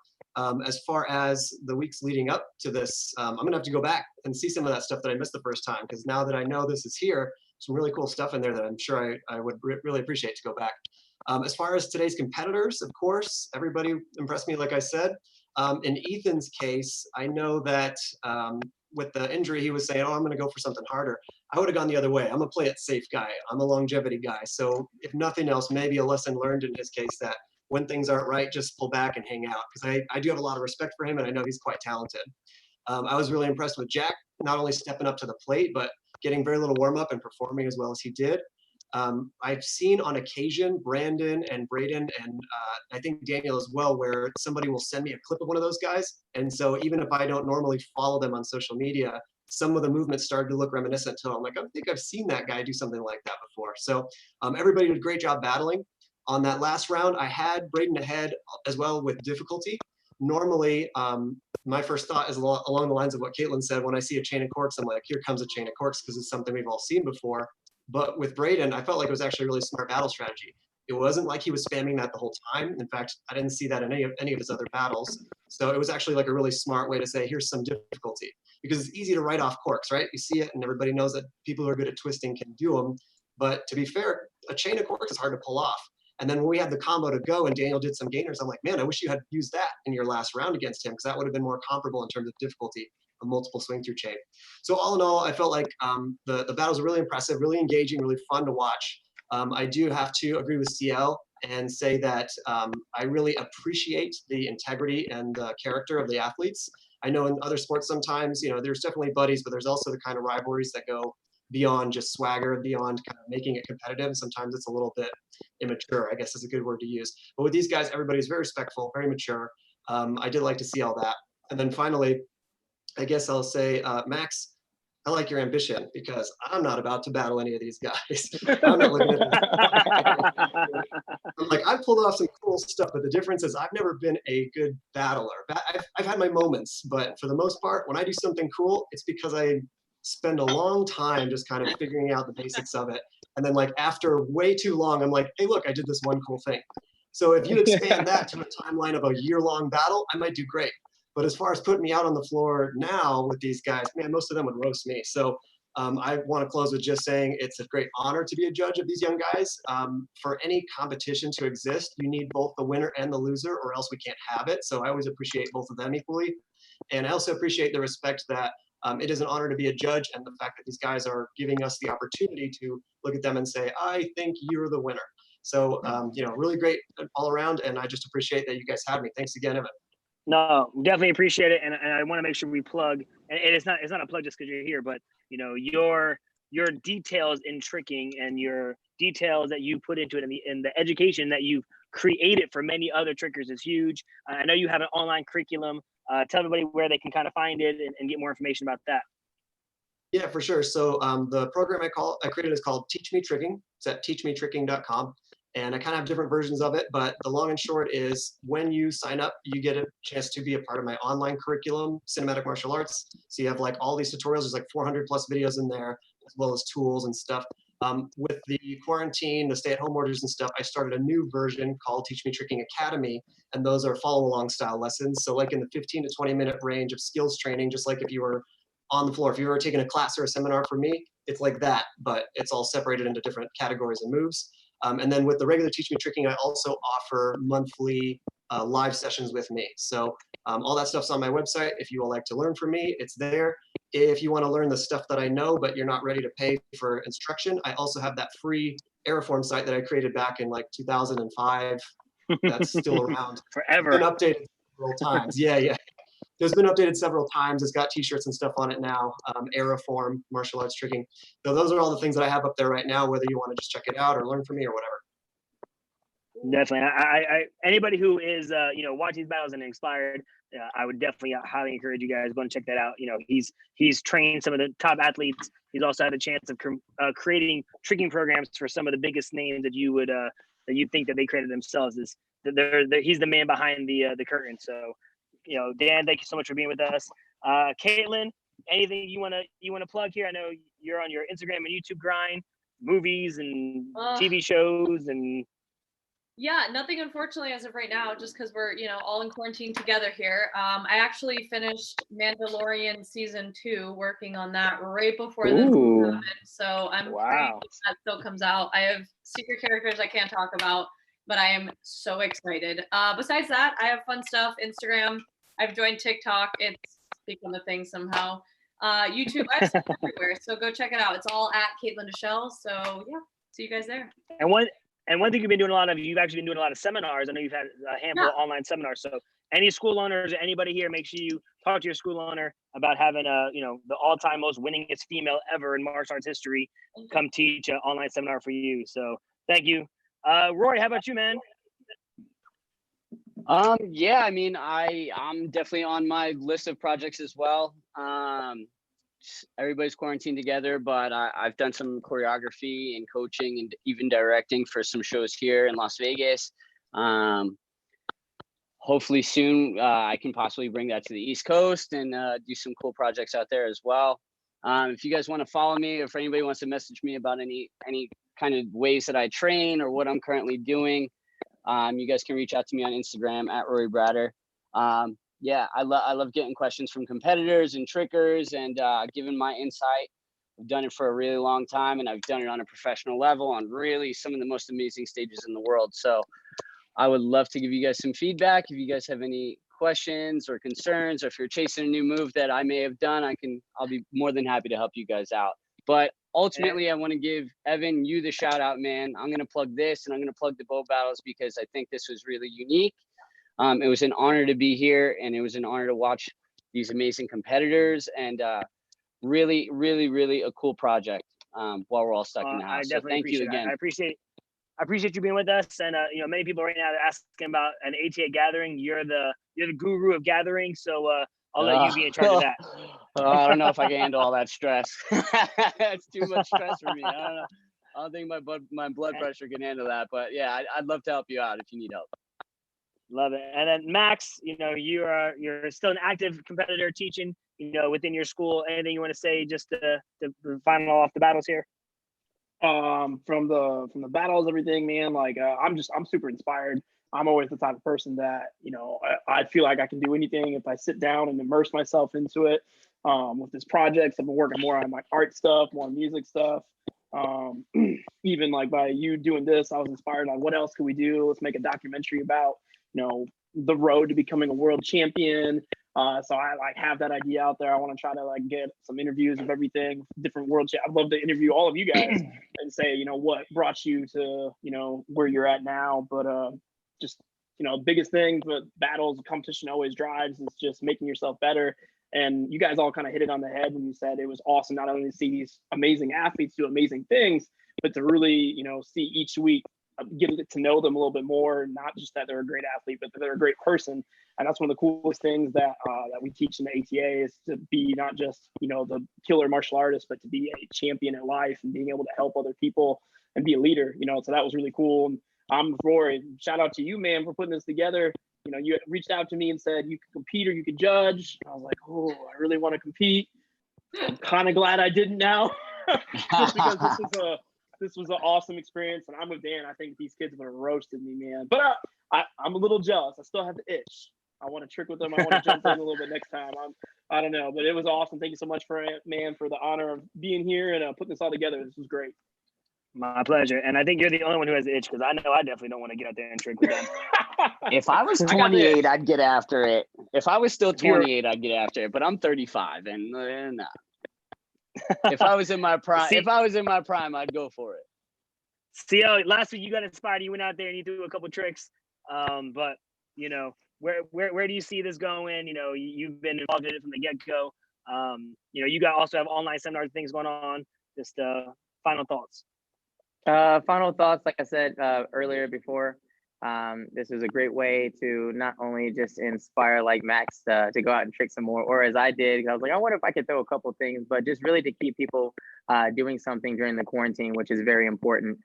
As far as the weeks leading up to this, I'm gonna have to go back and see some of that stuff that I missed the first time, because now that I know this is here, some really cool stuff in there that I'm sure I would really appreciate to go back. As far as today's competitors, of course, everybody impressed me, like I said. In Ethan's case, I know that with the injury, he was saying, oh, I'm going to go for something harder. I would have gone the other way. I'm a play it safe guy. I'm a longevity guy. So if nothing else, maybe a lesson learned in his case that when things aren't right, just pull back and hang out. Because I do have a lot of respect for him, and I know he's quite talented. I was really impressed with Jack, not only stepping up to the plate, but getting very little warm-up and performing as well as he did. I've seen on occasion Brandon and Braden and I think Daniel as well, where somebody will send me a clip of one of those guys. And so even if I don't normally follow them on social media, some of the movements started to look reminiscent to. I'm like, I think I've seen that guy do something like that before. So everybody did a great job battling. On that last round, I had Braden ahead as well with difficulty. Normally, my first thought is along the lines of what Caitlin said. When I see a chain of corks, I'm like, here comes a chain of corks, because it's something we've all seen before. But with Braden, I felt like it was actually a really smart battle strategy. It wasn't like he was spamming that the whole time. In fact, I didn't see that in any of his other battles. So it was actually like a really smart way to say, here's some difficulty. Because it's easy to write off corks, right? You see it and everybody knows that people who are good at twisting can do them. But to be fair, a chain of corks is hard to pull off. And then when we had the combo to go and Daniel did some gainers, I'm like, man, I wish you had used that in your last round against him, because that would have been more comparable in terms of difficulty, a multiple swing through chain. So all in all, I felt like the battles were really impressive, really engaging, really fun to watch. I do have to agree with CL and say that I really appreciate the integrity and the character of the athletes. I know in other sports sometimes, you know, there's definitely buddies, but there's also the kind of rivalries that go beyond just swagger, beyond kind of making it competitive. And sometimes it's a little bit immature, I guess is a good word to use. But with these guys, everybody's very respectful, very mature. I did like to see all that. And then finally, I guess I'll say, Max, I like your ambition, because I'm not about to battle any of these guys. I'm not looking at this. I'm like, I've pulled off some cool stuff, but the difference is I've never been a good battler. I've had my moments, but for the most part, when I do something cool, it's because I spend a long time just kind of figuring out the basics of it. And then like after way too long, I'm like, hey, look, I did this one cool thing. So if you expand that to a timeline of a year-long battle, I might do great. But as far as putting me out on the floor now with these guys, man, most of them would roast me. So I want to close with just saying it's a great honor to be a judge of these young guys. For any competition to exist, you need both the winner and the loser, or else we can't have it. So I always appreciate both of them equally. And I also appreciate the respect that it is an honor to be a judge, and the fact that these guys are giving us the opportunity to look at them and say, I think you're the winner. So, you know, really great all around. And I just appreciate that you guys had me. Thanks again, Evan. No, definitely appreciate it, and I want to make sure we plug. And it's not a plug just because you're here, but you know your details in tricking and your details that you put into it, and the education that you've created for many other trickers is huge. I know you have an online curriculum. Tell everybody where they can kind of find it and get more information about that. Yeah, for sure. So the program I created is called Teach Me Tricking. It's at teachmetricking.com. And I kind of have different versions of it, but the long and short is when you sign up, you get a chance to be a part of my online curriculum, Cinematic Martial Arts. So you have like all these tutorials, there's like 400 plus videos in there, as well as tools and stuff. With the quarantine, the stay-at-home orders and stuff, I started a new version called Teach Me Tricking Academy, and those are follow-along style lessons. So like in the 15 to 20-minute range of skills training, just like if you were on the floor, if you were taking a class or a seminar from me, it's like that, but it's all separated into different categories and moves. And then with the regular Teach Me Tricking, I also offer monthly live sessions with me. So all that stuff's on my website. If you would like to learn from me, it's there. If you want to learn the stuff that I know, but you're not ready to pay for instruction, I also have that free Aeroform site that I created back in like 2005. That's still around. Forever. It's been updated several times. Yeah. It's been updated several times. It's got t-shirts and stuff on it now. Aeroform, martial arts tricking. So those are all the things that I have up there right now, whether you want to just check it out or learn from me or whatever. Definitely. I anybody who is you know, watching these battles and inspired, I would definitely highly encourage you guys go and check that out. You know, he's trained some of the top athletes. He's also had the chance of creating tricking programs for some of the biggest names that you would that you think that they created themselves. He's the man behind the curtain. So, you know, Dan, thank you so much for being with us. Caitlin, anything you wanna plug here? I know you're on your Instagram and YouTube grind, movies and TV shows and. Yeah, nothing unfortunately as of right now, just because we're, you know, all in quarantine together here. I actually finished Mandalorian season 2, working on that right before this happened. So I'm praying that still comes out. I have secret characters I can't talk about, but I am so excited. Besides that, I have fun stuff. Instagram, I've joined TikTok. It's become a thing somehow. YouTube, I have stuff everywhere. So go check it out. It's all at Caitlin Deschelle. So yeah, see you guys there. And one thing you've been doing you've actually been doing a lot of seminars. I know you've had a handful of online seminars. So any school owners or anybody here, make sure you talk to your school owner about having you know, the all-time most winningest female ever in martial arts history come teach an online seminar for you. So thank you. Roy, how about you, man? Yeah, I mean, I'm definitely on my list of projects as well. Everybody's quarantined together, but I've done some choreography and coaching and even directing for some shows here in Las Vegas. Hopefully soon I can possibly bring that to the East Coast and do some cool projects out there as well. If you guys want to follow me, or if anybody wants to message me about any kind of ways that I train or what I'm currently doing, you guys can reach out to me on Instagram at Rory Brader. Yeah, I love getting questions from competitors and trickers and giving my insight I've done it for a really long time, and I've done it on a professional level on really some of the most amazing stages in the world. So I would love to give you guys some feedback. If you guys have any questions or concerns, or if you're chasing a new move that I may have done, I'll be more than happy to help you guys out. But ultimately, I want to give Evan, you the shout out, man. I'm going to plug this, and I'm going to plug the bow battles because I think this was really unique. It was an honor to be here, and it was an honor to watch these amazing competitors, and really, really, really a cool project while we're all stuck in the house. So thank you again. I appreciate you being with us. And many people right now are asking about an ATA gathering. You're the guru of gathering, so I'll let you be in charge of that. I don't know if I can handle all that stress. It's too much stress for me. I don't know. I don't think my blood pressure can handle that. But yeah, I'd love to help you out if you need help. Love it. And then Max, you're still an active competitor teaching, within your school. Anything you want to say just to final off the battles here? From the battles, everything, man, like I'm super inspired. I'm always the type of person that, I feel like I can do anything if I sit down and immerse myself into it. With this project, I've been working more on my art stuff, more music stuff. Even like by you doing this, I was inspired, like, what else could we do? Let's make a documentary about, the road to becoming a world champion. So I have that idea out there. I want to try to get some interviews of everything, different world. I'd love to interview all of you guys and say, what brought you to, where you're at now. But just, biggest thing, but battles, competition always drives is just making yourself better. And you guys all kind of hit it on the head when you said it was awesome not only to see these amazing athletes do amazing things, but to really, see each week, get to know them a little bit more, not just that they're a great athlete, but that they're a great person. And that's one of the coolest things that we teach in the ATA is to be not just, the killer martial artist, but to be a champion in life and being able to help other people and be a leader, so that was really cool. And Rory, shout out to you, man, for putting this together. You reached out to me and said you could compete or you could judge. I was like, oh, I really want to compete. I'm kind of glad I didn't now, just because this was an awesome experience. And I'm with Dan. I think these kids would have roasted me, man. But I'm a little jealous. I still have the itch. I want to trick with them. I want to jump in a little bit next time. I don't know, but it was awesome. Thank you so much for the honor of being here and putting this all together. This was great. My pleasure. And I think you're the only one who has the itch, because I know I definitely don't want to get out there and trick with them. If I was 28, I'd get after it. If I was still 28, I'd get after it. But I'm 35, and nah. If I was in my prime, I'd go for it. See, last week you got inspired. You went out there and you threw a couple tricks. But where do you see this going? You've been involved in it from the get-go. You also have online seminars, things going on. Just final thoughts. Final thoughts, like I said earlier before, this is a great way to not only just inspire like Max to go out and trick some more, or as I did, I was like, I wonder if I could throw a couple things, but just really to keep people doing something during the quarantine, which is very important.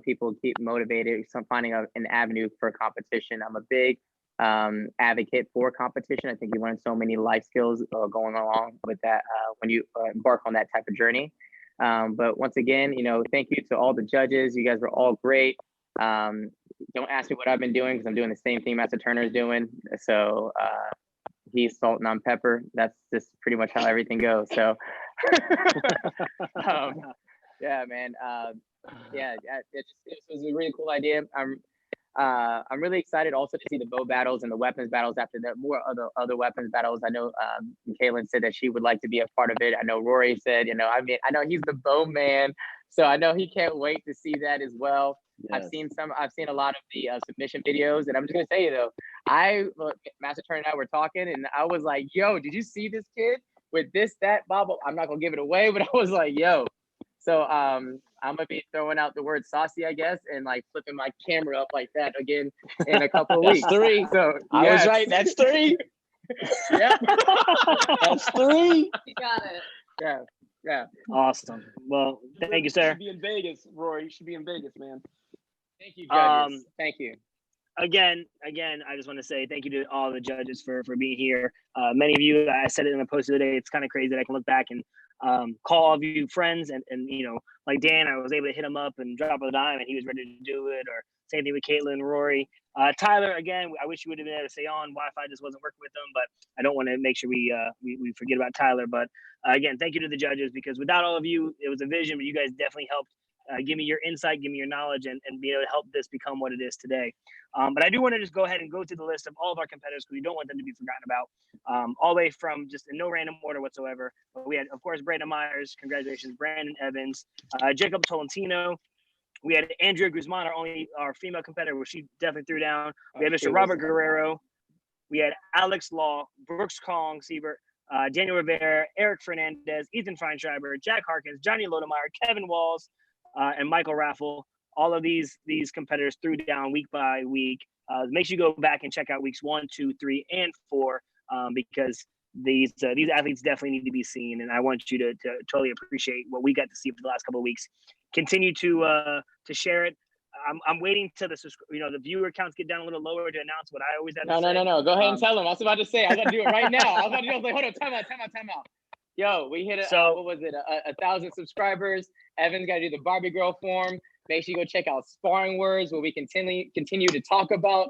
People keep motivated, finding an avenue for competition. I'm a big advocate for competition. I think you learn so many life skills going along with that when you embark on that type of journey. But once again, thank you to all the judges. You guys were all great. Don't ask me what I've been doing because I'm doing the same thing Master Turner is doing. So he's salt and I'm pepper. That's just pretty much how everything goes. So yeah, man. It was a really cool idea. I'm really excited also to see the bow battles and the weapons battles after that. More other weapons battles. I know Kaylin said that she would like to be a part of it. I know Rory said, I know he's the bow man, so I know he can't wait to see that as well. Yes. I've seen a lot of the submission videos, and I'm just gonna tell you though, Master Turner and I were talking, and I was like, "Yo, did you see this kid with this, that, bobble?" I'm not gonna give it away, but I was like, "Yo." So I'm gonna be throwing out the word saucy, I guess, and like flipping my camera up like that again in a couple of weeks. That's 3. So I was right. That's 3. Yep. That's 3. You got it. Yeah. Awesome. Well, thank you, sir. You should be in Vegas, Rory. You should be in Vegas, man. Thank you, judges. Thank you. Again, I just want to say thank you to all the judges for being here. Many of you, I said it in a post the other day, it's kind of crazy that I can look back and call all of you friends and like Dan, I was able to hit him up and drop a dime and he was ready to do it, or Same thing with Caitlin, Rory. Tyler, again, I wish you would have been able to stay on. Wi-Fi just wasn't working with them, but I don't want to make sure we forget about Tyler. But again, thank you to the judges, because without all of you, it was a vision, but you guys definitely helped give me your insight, give me your knowledge, and be able to help this become what it is today. But I do want to just go ahead and go through the list of all of our competitors, because we don't want them to be forgotten about, all the way from just in no random order whatsoever. But we had, of course, Braden Myers, congratulations, Brandon Evans, Jacob Tolentino. We had Andrea Guzman, our female competitor, which she definitely threw down. We had Mr. Robert Guerrero. We had Alex Law, Brooks Kong, Siebert, Daniel Rivera, Eric Fernandez, Ethan Fineshriber, Jack Harkins, Johnny Lodemeyer, Kevin Walls, and Michael Raffle. All of these competitors threw down week by week. Make sure you go back and check out weeks 1, 2, 3, and 4, because these athletes definitely need to be seen, and I want you to totally appreciate what we got to see for the last couple of weeks. Continue to share it. I'm waiting till the viewer counts get down a little lower to announce what I always have to say. No. Go ahead and tell them. I was about to say. I was about to do it right now. I was like, hold on, time out. Yo, we hit what was it? 1,000 subscribers. Evan's got to do the Barbie Girl form. Make sure you go check out Sparring Words, where we continue to talk about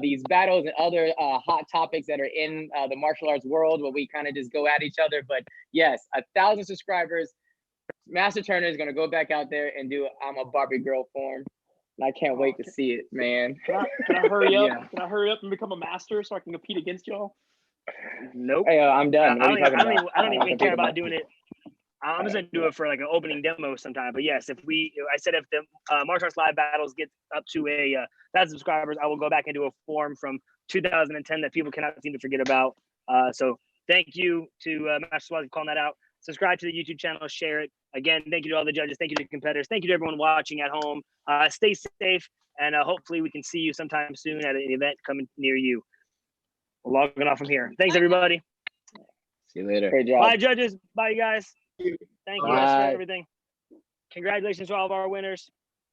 these battles and other hot topics that are in the martial arts world, where we kind of just go at each other. But yes, 1,000 subscribers. Master Turner is gonna go back out there and do I'm a Barbie Girl form. And I can't wait to see it, man. Can I hurry up? Yeah. Can I hurry up and become a master so I can compete against y'all? Nope. Hey, I'm done. I don't even care about doing it. I'm just gonna do it for like an opening demo sometime. But yes, if the martial arts live battles get up to 1,000 subscribers, I will go back and do a form from 2010 that people cannot seem to forget about. So thank you to Master Swazi for calling that out. Subscribe to the YouTube channel, share it. Again, thank you to all the judges. Thank you to the competitors. Thank you to everyone watching at home. Stay safe, and hopefully we can see you sometime soon at an event coming near you. We're logging off from here. Thanks, everybody. See you later. Great job. Bye, judges. Bye, you guys. Thank you guys Bye. for everything. Congratulations to all of our winners.